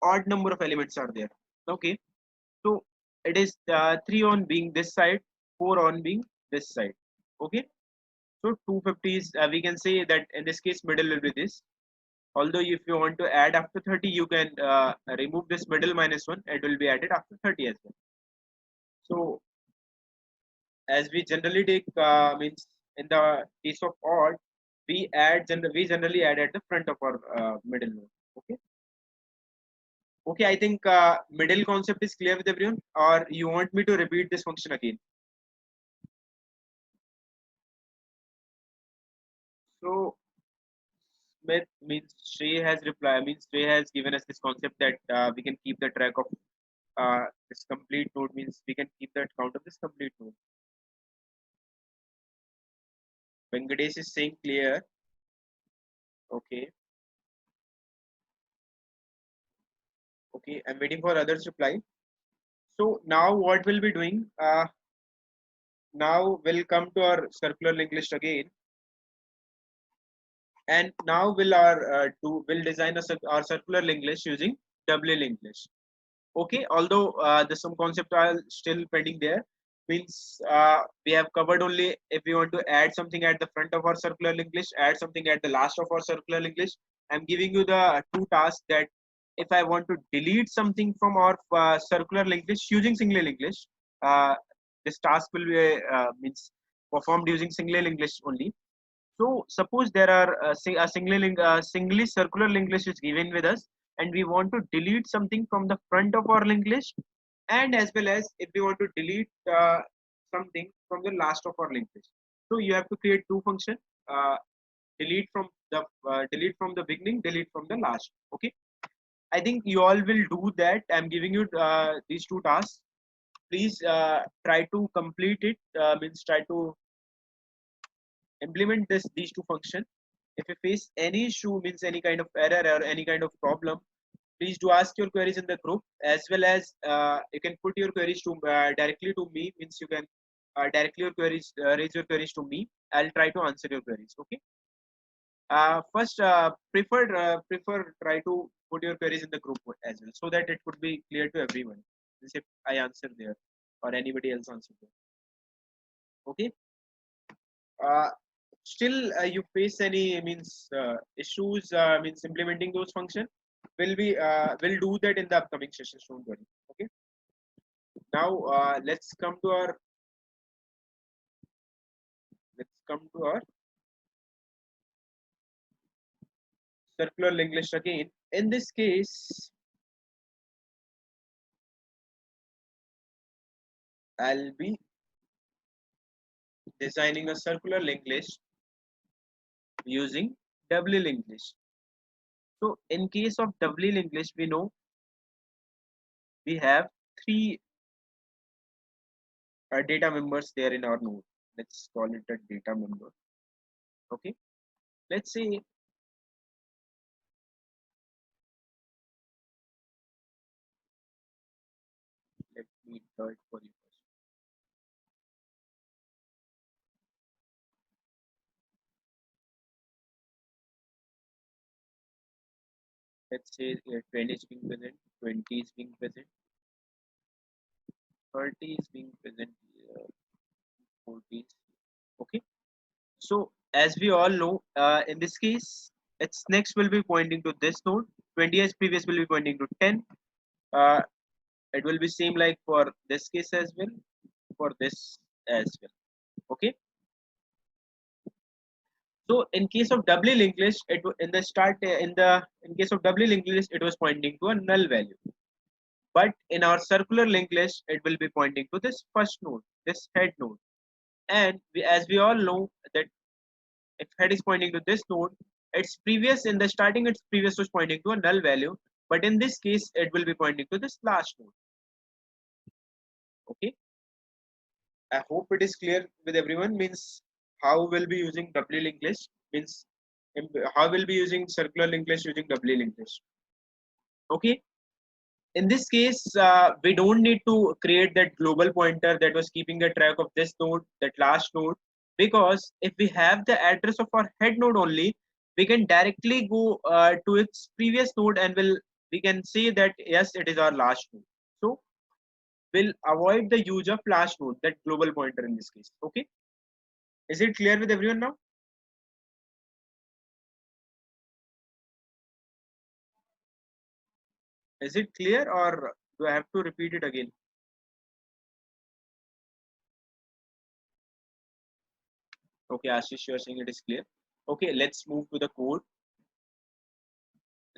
[SPEAKER 1] odd number of elements are there. Okay. So it is 3 on being this side, 4 on being this side. Okay. So 250 is we can say that in this case middle will be this. Although if you want to add after 30, you can remove this middle minus 1. It will be added after 30 as well. So as we generally take means in the case of odd, we generally add at the front of our middle node. Okay. Okay, I think middle concept is clear with everyone, or you want me to repeat this function again? So Smith means Shrey has replied means Shrey has given us this concept that we can keep the track of this complete node, means we can keep that count of this complete node. Venkatesh is saying clear. Okay. Okay, I'm waiting for others reply. So now what we'll be doing? Now we'll come to our circular linked list again, and now we'll design our circular linked list using doubly linked list. Okay, although there's some concept are still pending there. Means we have covered only if we want to add something at the front of our circular linked list, add something at the last of our circular linked list. I'm giving you the two tasks that if I want to delete something from our circular linked list using single linked list, this task will be means performed using single linked list only. So suppose there are singly circular linked list is given with us, and we want to delete something from the front of our linked list, and as well as if we want to delete something from the last of our linked list. So you have to create two functions: uh, delete from the beginning, delete from the last. Okay. I think you all will do that. I'm giving you these two tasks. Please try to complete it. Means try to implement these two functions. If you face any issue, means any kind of error or any kind of problem, please do ask your queries in the group, as well as you can put your queries to directly to me. Means you can directly your queries raise your queries to me. I'll try to answer your queries. Okay. First, prefer try to put your queries in the group as well, so that it could be clear to everyone. Means if I answer there or anybody else answer there. Okay. Uh, Still, you face any means issues means implementing those functions. Will do that in the upcoming sessions. Don't worry. Okay. Now let's come to our circular linked list again. In this case, I'll be designing a circular linked list using doubly linked list. So in case of doubly linked list, we know we have three data members there in our node. Let's call it a data member. Okay. Let's say let me draw it for you first. Let's say 20 is being present, 20 is being present, 30 is being present, 40. Okay. So as we all know, in this case, its next will be pointing to this node. 20 as previous will be pointing to 10. Uh, it will be same like for this case as well, for this as well. Okay. So in case of doubly linked list, in the start in case of doubly linked list, it was pointing to a null value. But in our circular linked list, it will be pointing to this first node, this head node. And as we all know that if head is pointing to this node, its previous in the starting, its previous was pointing to a null value. But in this case, it will be pointing to this last node. Okay. I hope it is clear with everyone. Means how we'll be using doubly linked list. Means how we'll be using circular linked list using doubly linked list. Okay. In this case, we don't need to create that global pointer that was keeping the track of this node, that last node, because if we have the address of our head node only, we can directly go to its previous node and we can say that yes, it is our last node. So we'll avoid the use of last node, that global pointer in this case. Okay, is it clear with everyone now? Is it clear, or do I have to repeat it again? Okay, Ashish, you are saying it is clear. Okay, let's move to the code.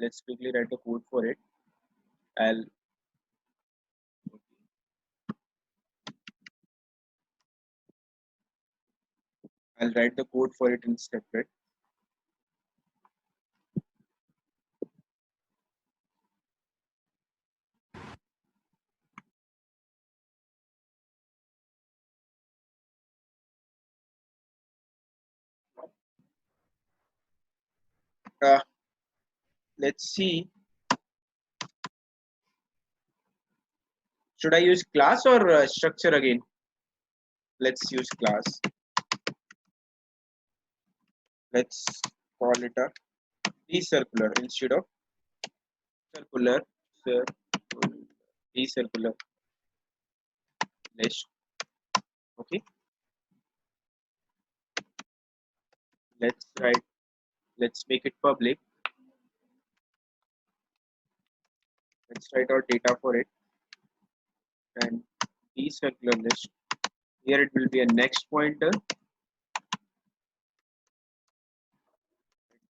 [SPEAKER 1] Let's quickly write the code for it. I'll I'll write the code for it in separate. Uh, let's see. Should I use class or structure again? Let's use class. Let's call it a circular instead of circular. Circular list. Okay. Let's write. Let's make it public. Let's write our data for it and circular list. Here it will be a next pointer. It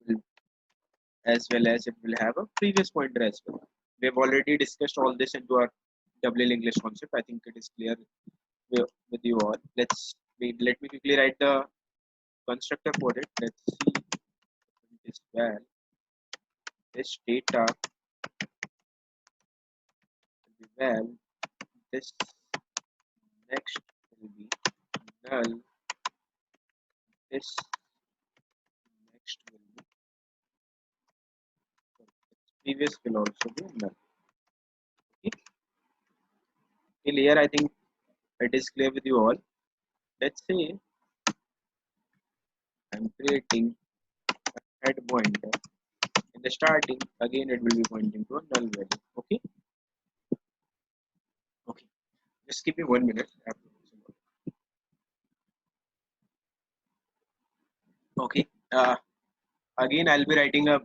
[SPEAKER 1] will, as well as it will have a previous pointer as well. We have already discussed all this into our doubly linked list concept. I think it is clear with you all. Let me quickly write the constructor for it. Let's see this well. This data well, this next will be null, this next will be previous will also be null. Okay. Till here I think it is clear with you all. Let's say I'm creating a head pointer. In the starting, again it will be pointing to a null value. Okay. Okay. Just give me 1 minute. Okay. Again I'll be writing a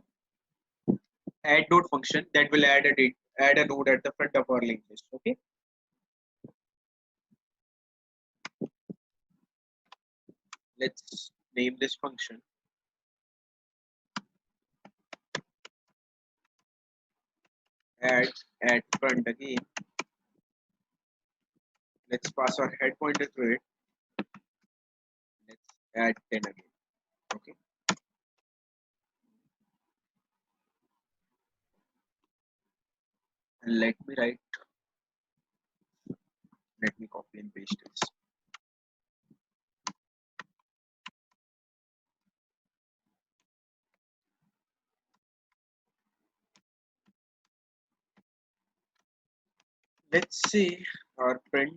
[SPEAKER 1] add node function that will add a node at the front of our linked list. Okay. Let's name this function add at front again. Let's pass our head pointer to it. Let's add 10 again. Okay. And let me copy and paste this. Let's say our print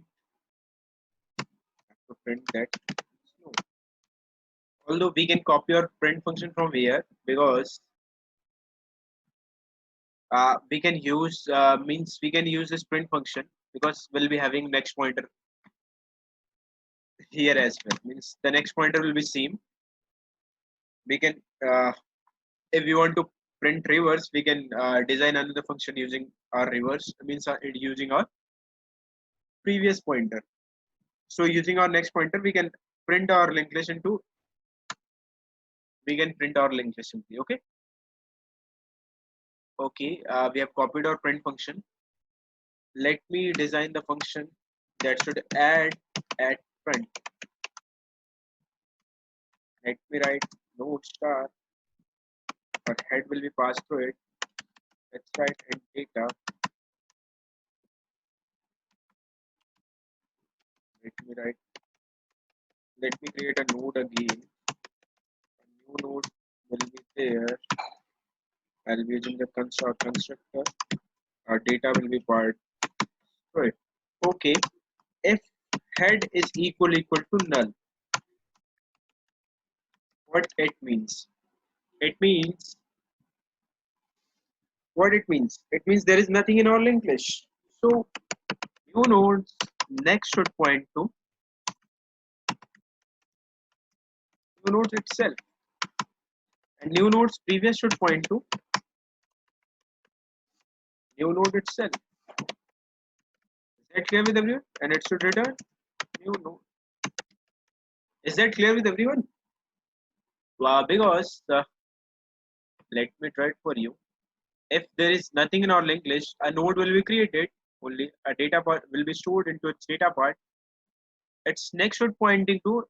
[SPEAKER 1] to print that no. Although we can copy our print function from here because we can use means we can use this print function because we'll be having next pointer here as well. Means the next pointer will be same. We can if we want to print reverse, we can design another function using our reverse. Means using our previous pointer. So using our next pointer, we can print our linked list into. We can print our linked list simply. Okay. Okay. We have copied our print function. Let me design the function that should add at front. Let me write node star. Our head will be passed through it. Let's write head data. Let me write. Let me create a node again. A new node will be there. I'll be using the constructor. Our data will be part through it. Okay. If head is equal to null, what it means? It means what it means? It means there is nothing in our linked list. So new nodes next should point to new nodes itself, and new nodes previous should point to new node itself. Is that clear with everyone? And it should return new node. Is that clear with everyone? Because let me try it for you. If there is nothing in our linked list, a node will be created. Only a data part will be stored into its data part. Its next should pointing to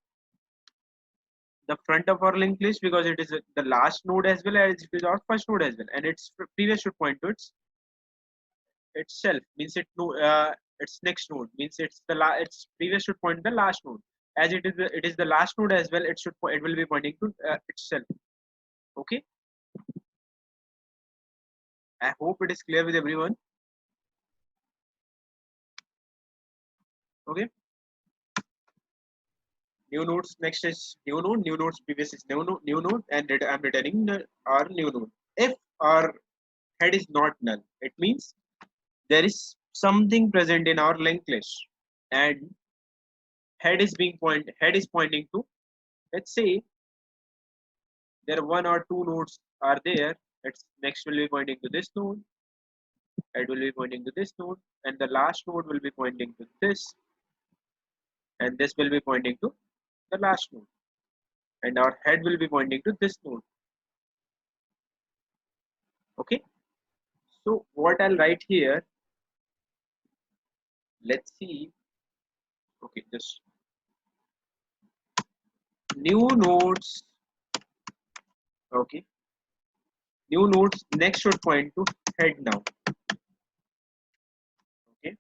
[SPEAKER 1] the front of our linked list because it is the last node as well as it is our first node as well, and its previous should point to itself. Means its next node means its previous should point to the last node. As it is the last node as well. It will be pointing to itself. Okay. I hope it is clear with everyone. Okay. New nodes next is new node. New nodes previous is new node, and I'm returning our new node. If our head is not null, it means there is something present in our linked list, and head is pointing to. Let's say there are one or two nodes are there. Its next will be pointing to this node. It will be pointing to this node, and the last node will be pointing to this, and this will be pointing to the last node, and our head will be pointing to this node. Okay. So what I'll write here. Let's see. Okay, this new nodes. Okay, new nodes next should point to head now. Okay,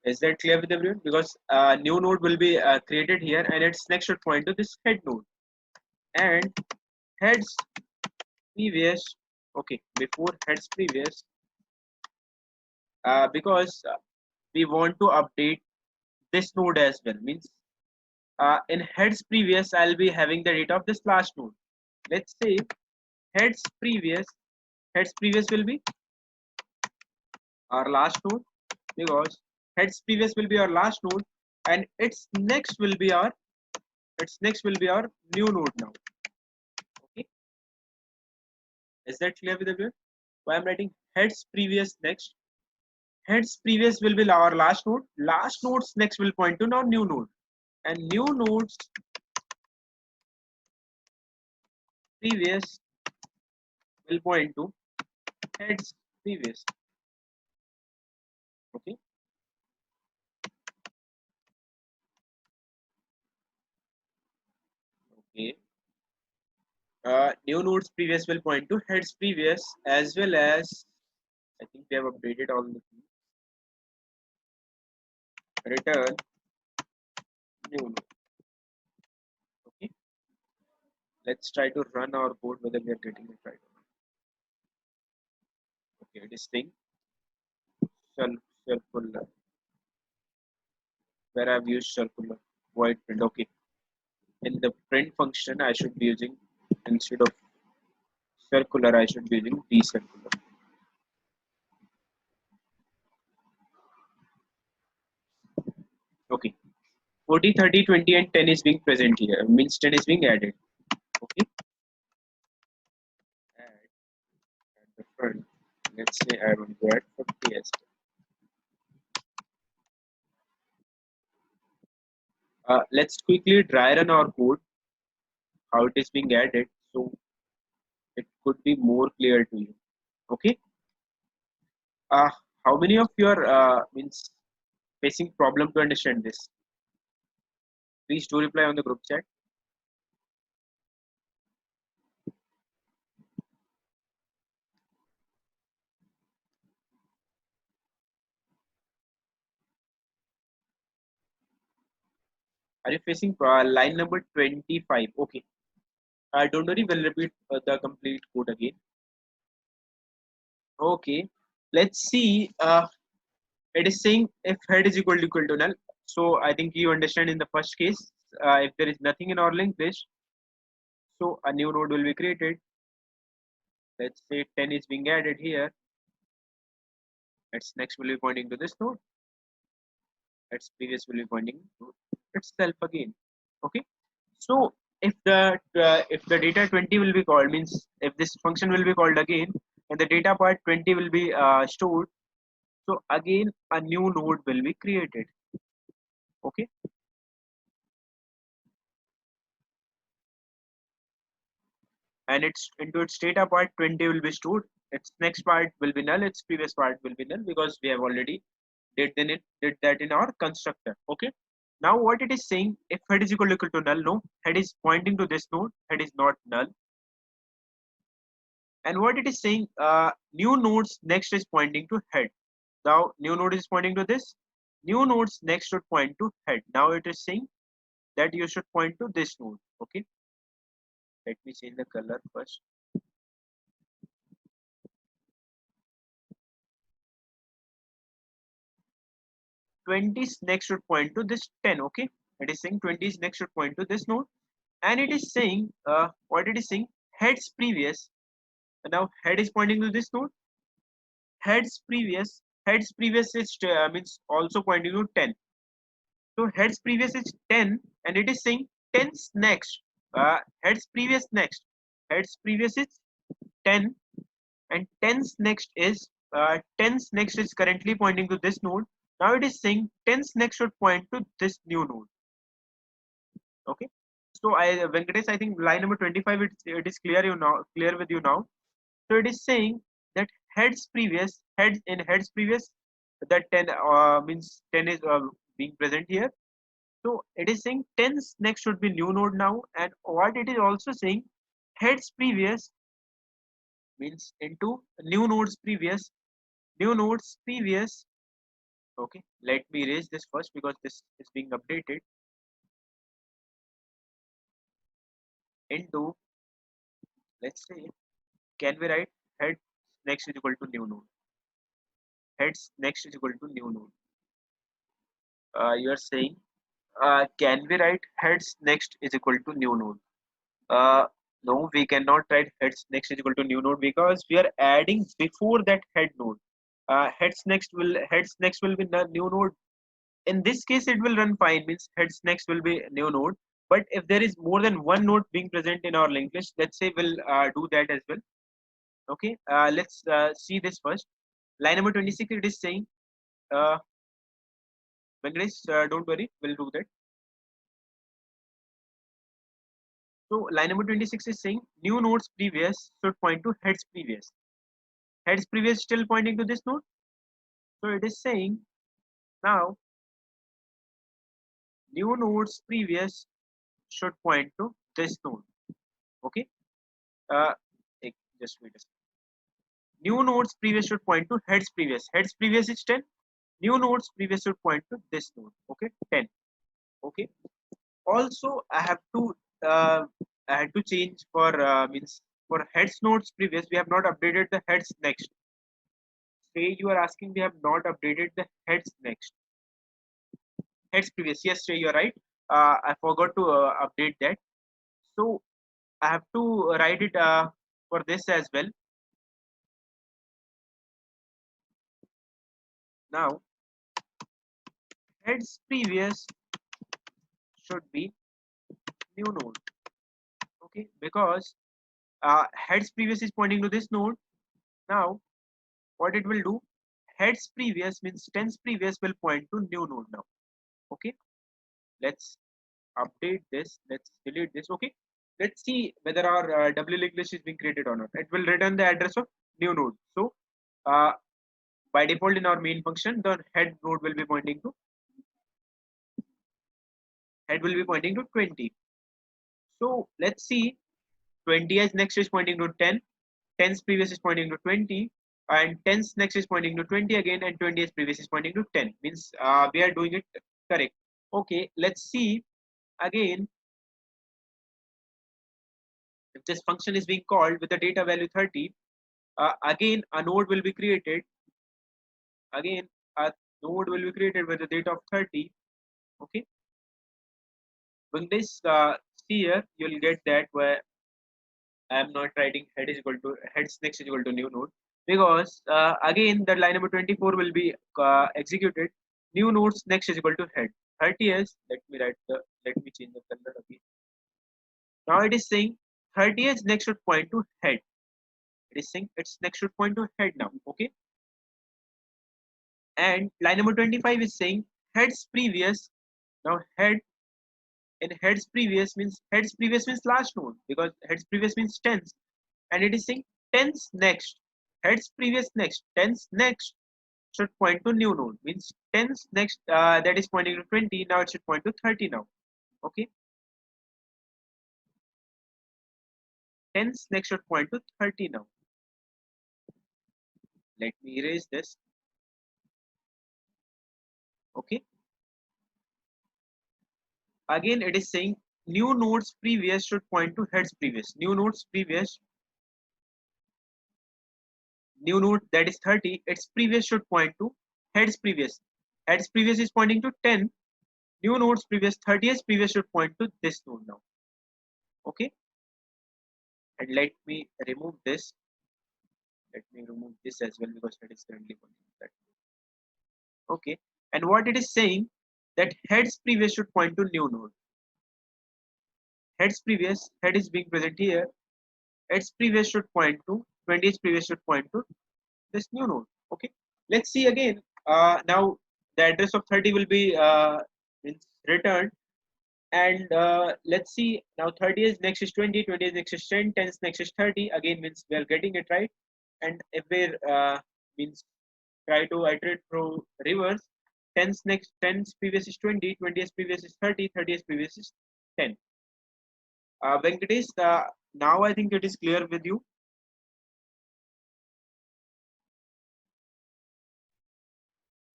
[SPEAKER 1] Is that clear with everyone? Because new node will be created here, and its next should point to this head node. And heads previous, okay, before heads previous, because we want to update this node as well. Means in heads previous, I'll be having the data of this last node. Let's say heads previous, heads previous will be our last node, because heads previous will be our last node, and its next will be our new node now. Okay, is that clear with everyone? Why I'm writing heads previous next? Heads previous will be our last node. Last nodes next will point to now new node, and new nodes previous will point to heads previous. Okay. Okay. New nodes previous will point to heads previous, as well as I think they have updated all the things. Return new node. Okay. Let's try to run our code whether we are getting it right or not. Okay, it is saying circular, where I've used circular void print. Okay. In the print function, I should be using, instead of circular, I should be using decircular. Okay. 40, 30, 20, and 10 is being present here. Means 10 is being added. Okay. Add at the front. Let's say I want to add 40 as well. Let's quickly dry run our code, how it is being added, so it could be more clear to you. Okay. Uh, how many of you are means facing problem to understand this? Please do reply on the group chat. Are you facing line number 25? Okay. Don't worry, we'll repeat the complete code again. Okay. Let's see. It is saying if head is equal to null. So I think you understand in the first case, if there is nothing in our linked list, so a new node will be created. Let's say 10 is being added here. Its next will be pointing to this node. Its previous will be pointing to itself again. Okay. So if the data 20 will be called, means if this function will be called again, and the data part 20 will be stored, so again a new node will be created. Okay. And it's into its data part 20 will be stored. Its next part will be null. Its previous part will be null, because we have already did that in our constructor. Okay. Now what it is saying, if head is equal to null, no, head is pointing to this node, head is not null. And what it is saying, new nodes next is pointing to head. Now new node is pointing to this. New nodes next should point to head. Now it is saying that you should point to this node. Okay. Let me change the color first. 20 next should point to this 10. Okay. It is saying 20 next should point to this node. And it is saying, what it is saying, heads previous. And now head is pointing to this node. Heads previous is means also pointing to 10. So heads previous is 10, and it is saying 10's next. Heads previous next. Heads previous is 10, and 10's next is currently pointing to this node. Now it is saying 10's next should point to this new node. Okay. So Venkatesh, I think line number 25, it is clear with you now. So it is saying that heads previous, that 10 means 10 is being present here. So it is saying 10's next should be new node now, and what it is also saying, heads previous means into new nodes previous Okay, let me erase this first because this is being updated into, let's say, can we write head next is equal to new node? Heads next is equal to new node. You are saying, can we write heads next is equal to new node? Uh, no, we cannot write heads next is equal to new node because we are adding before that head node. Heads next will be the new node. In this case, it will run fine. Means heads next will be new node. But if there is more than one node being present in our linked list, let's say we'll do that as well. Okay, let's see this first. Line number 26, it is saying, uh, Venkatesh, don't worry, we'll do that. So line number 26 is saying new nodes previous should point to heads previous. Heads previous still pointing to this node. So it is saying now new nodes previous should point to this node. Okay. Uh, just wait a second. New nodes previous should point to heads previous. Heads previous is 10. New nodes previous should point to this node. Okay, 10. Okay. Also, uh, I had to change for means for heads nodes previous. We have not updated the heads next. Say you are asking, we have not updated the heads next. Heads previous. Yes, Shay, you are right. I forgot to update that. So I have to write it for this as well. Now, heads previous should be new node. Okay, because heads previous is pointing to this node. Now, what it will do? Heads previous means tens previous will point to new node now. Okay, let's update this. Let's delete this. Okay, let's see whether our W linked list is being created or not. It will return the address of new node. So, uh, by default in our main function, the head node will be pointing to 20. So let's see, 20 as next is pointing to 10, 10's previous is pointing to 20, and 10's next is pointing to 20 again, and 20 as previous is pointing to 10. Means we are doing it correct. Okay, let's see again if this function is being called with the data value 30. Again, a node will be created. Again, a node will be created with the data of 30. Okay, when this see here, you'll get that where I am not writing head is equal to heads next is equal to new node because again the line number 24 will be executed. New nodes next is equal to head. 30 is, let me change the color again. Now it is saying 30 is next should point to head. It is saying its next should point to head now. Okay. And line number 25 is saying heads previous. Now heads previous means last node because heads previous means tens, and it is saying tens next, heads previous next, tens next should point to new node means tens next that is pointing to 20, now it should point to 30 now. Okay, tens next should point to 30 now. Let me erase this. Okay, again it is saying new nodes previous should point to heads previous. New node that is 30, its previous should point to heads previous. Heads previous is pointing to 10. New nodes previous 30th previous should point to this node now. Okay, and let me remove this. Let me remove this as well because it is currently pointing to that. Okay, and what it is saying that heads previous should point to new node. Heads previous, head is being present here. Heads previous should point to 20th previous should point to this new node. Okay, let's see again. Now the address of 30 will be returned. And let's see now 30 is next is 20, 20 is next is 10, 10 is next is 30. Again means we are getting it right. And if we means try to iterate through reverse, 10's next 10's previous is 20, 20's previous is 30, 30's previous is 10. Venkatesh, now I think it is clear with you.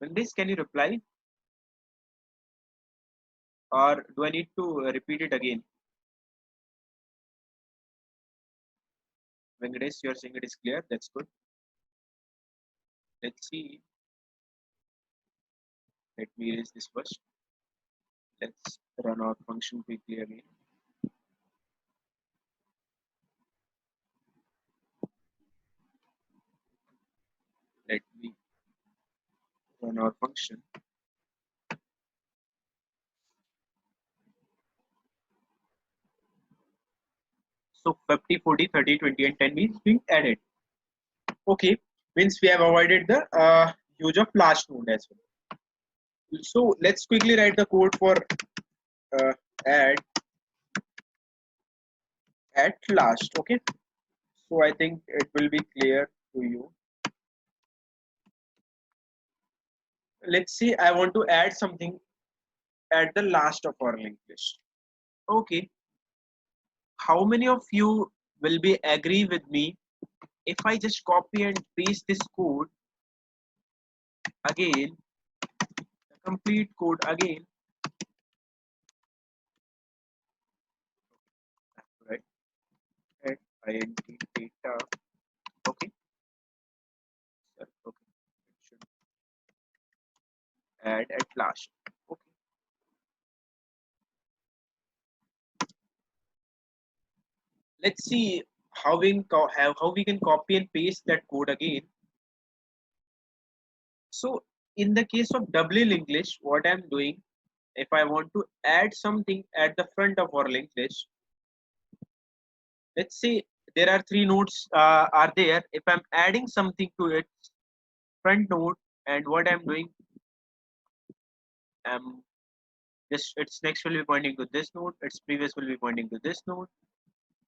[SPEAKER 1] Venkatesh, can you reply? Or do I need to repeat it again? Venkatesh, you are saying it is clear. That's good. Let's see. Let me erase this first. Let's run our function quickly again. Let me run our function. So 50, 40, 30, 20, and 10 means being added. Okay, means we have avoided the use of last node as well. So let's quickly write the code for uh, add at last. Okay, so I think it will be clear to you. Let's see, I want to add something at the last of our linked list. Okay, how many of you will be agree with me if I just copy and paste this code again, the complete code again, right? At int data. Okay, sir, okay, it should add at last. Okay, let's see how we can copy and paste that code again. So in the case of double linked list, what I'm doing, if I want to add something at the front of our linked list, let's say there are three nodes are there. If I'm adding something to its front node, and what I'm doing, this its next will be pointing to this node, its previous will be pointing to this node.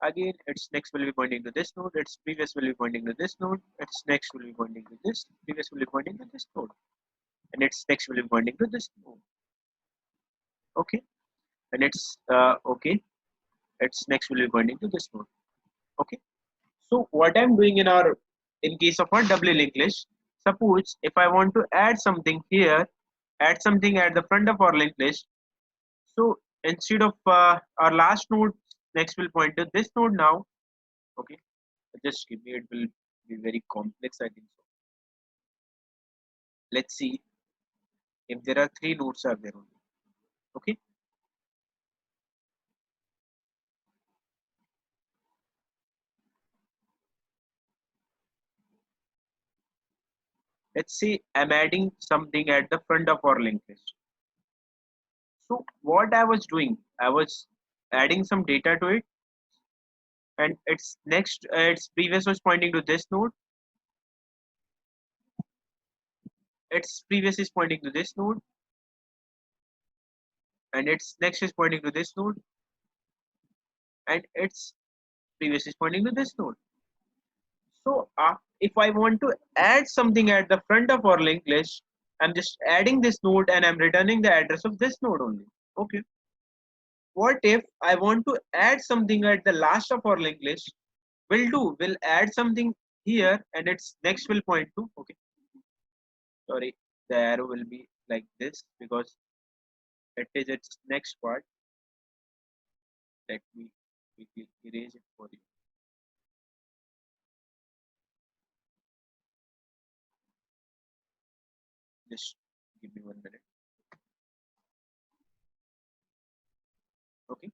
[SPEAKER 1] Again, its next will be pointing to this node, its previous will be pointing to this node, its next will be pointing to this, previous will be pointing to this node, and its next will be pointing to this node. Okay, and it's okay, its next will be pointing to this node. Okay, so what I'm doing in case of our double linked list, suppose if I want to add something here, add something at the front of our linked list. So instead of our last node, next will point to this node now. Okay, just give me, it will be very complex, I think so. Let's see if there are three nodes are there only. Okay, let's say I'm adding something at the front of our linked list. So what I was doing, I was adding some data to it, and its next, its previous was pointing to this node, its previous is pointing to this node, and its next is pointing to this node, and its previous is pointing to this node. So if I want to add something at the front of our linked list, I'm just adding this node and I'm returning the address of this node only. Okay. What if I want to add something at the last of our linked list? Will add something here and its next will point to, okay, sorry, the arrow will be like this because it is its next part. Let me quickly erase it for you. Just give me 1 minute. Okay,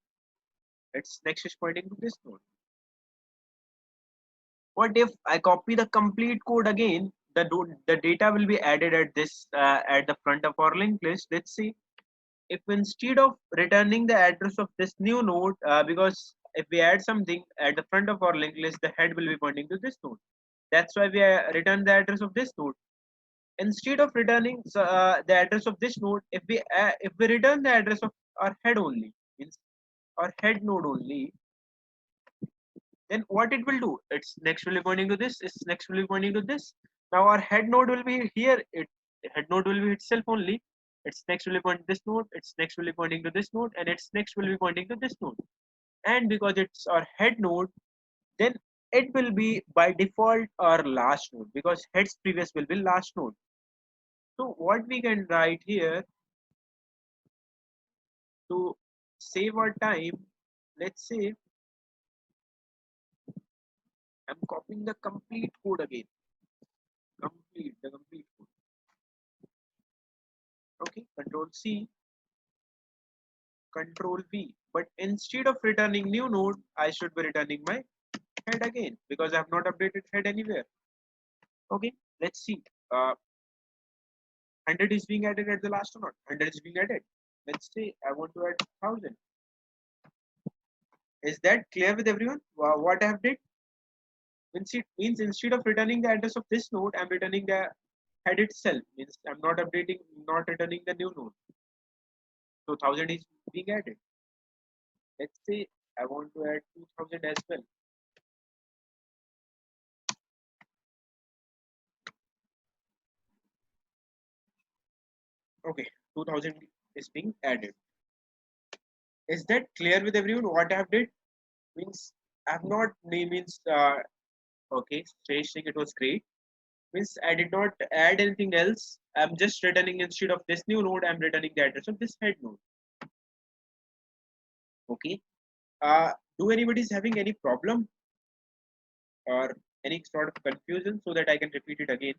[SPEAKER 1] its next is pointing to this node. What if I copy the complete code again? The data will be added at this at the front of our linked list. Let's see if instead of returning the address of this new node, because if we add something at the front of our linked list, the head will be pointing to this node. That's why we return the address of this node. Instead of returning the address of this node, if we return the address of our head only, means our head node only, then what it will do, it's next will be pointing to this, its next will be pointing to this. Now our head node will be here, it head node will be itself only, its next will be pointing to this node, its next will be pointing to this node, and its next will be pointing to this node. And because it's our head node, then it will be by default our last node because head's previous will be last node. So what we can write here to save our time, let's say I'm copying the complete code again. The complete code. Okay, Control C, Control V. But instead of returning new node, I should be returning my head again because I have not updated head anywhere. Okay, let's see. 100 is being added at the last or not? 100 is being added. Let's say I want to add 1000. Is that clear with everyone? What I have did? Means instead of returning the address of this node, I'm returning the head itself. Means I'm not updating, not returning the new node. So 1000 is being added. Let's say I want to add 2000 as well. Okay, 2000 is being added. Is that clear with everyone? What I have did? Means I have not means okay, Shreyas Singh, it was great. Means I did not add anything else. I'm just returning instead of this new node, I'm returning the address of this head node. Okay. Do anybody is having any problem or any sort of confusion so that I can repeat it again?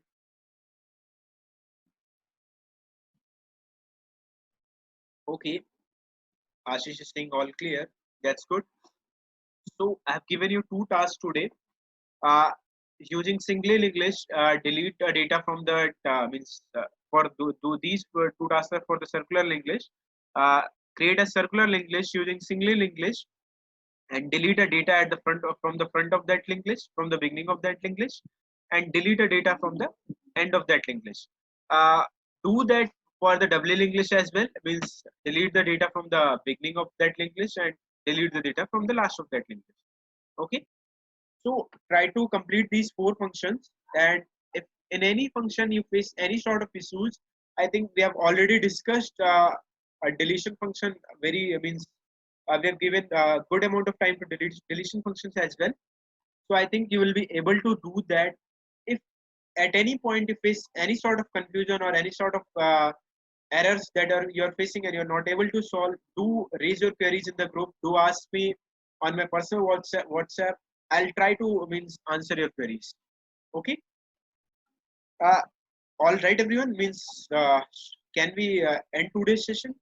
[SPEAKER 1] Okay. Ashish is saying all clear. That's good. So I have given you two tasks today. Using single English, delete data from the means for do these two tasks are for the circular English. Uh, Create a circular English using single English and delete a data at the front of from the front of that linked list from the beginning of that linked list and delete a data from the end of that linked list. Do that for the double linked list as well, means delete the data from the beginning of that linked list and delete the data from the last of that linked list. Okay, so try to complete these four functions, and if in any function you face any sort of issues, I think we have already discussed a deletion function very means we have given a good amount of time to delete deletion functions as well. So I think you will be able to do that. If at any point you face any sort of confusion or any sort of errors that are you're facing and you're not able to solve, do raise your queries in the group. Do ask me on my personal WhatsApp. I'll try to means answer your queries. Okay. Uh, all right, everyone. Means can we end today's session?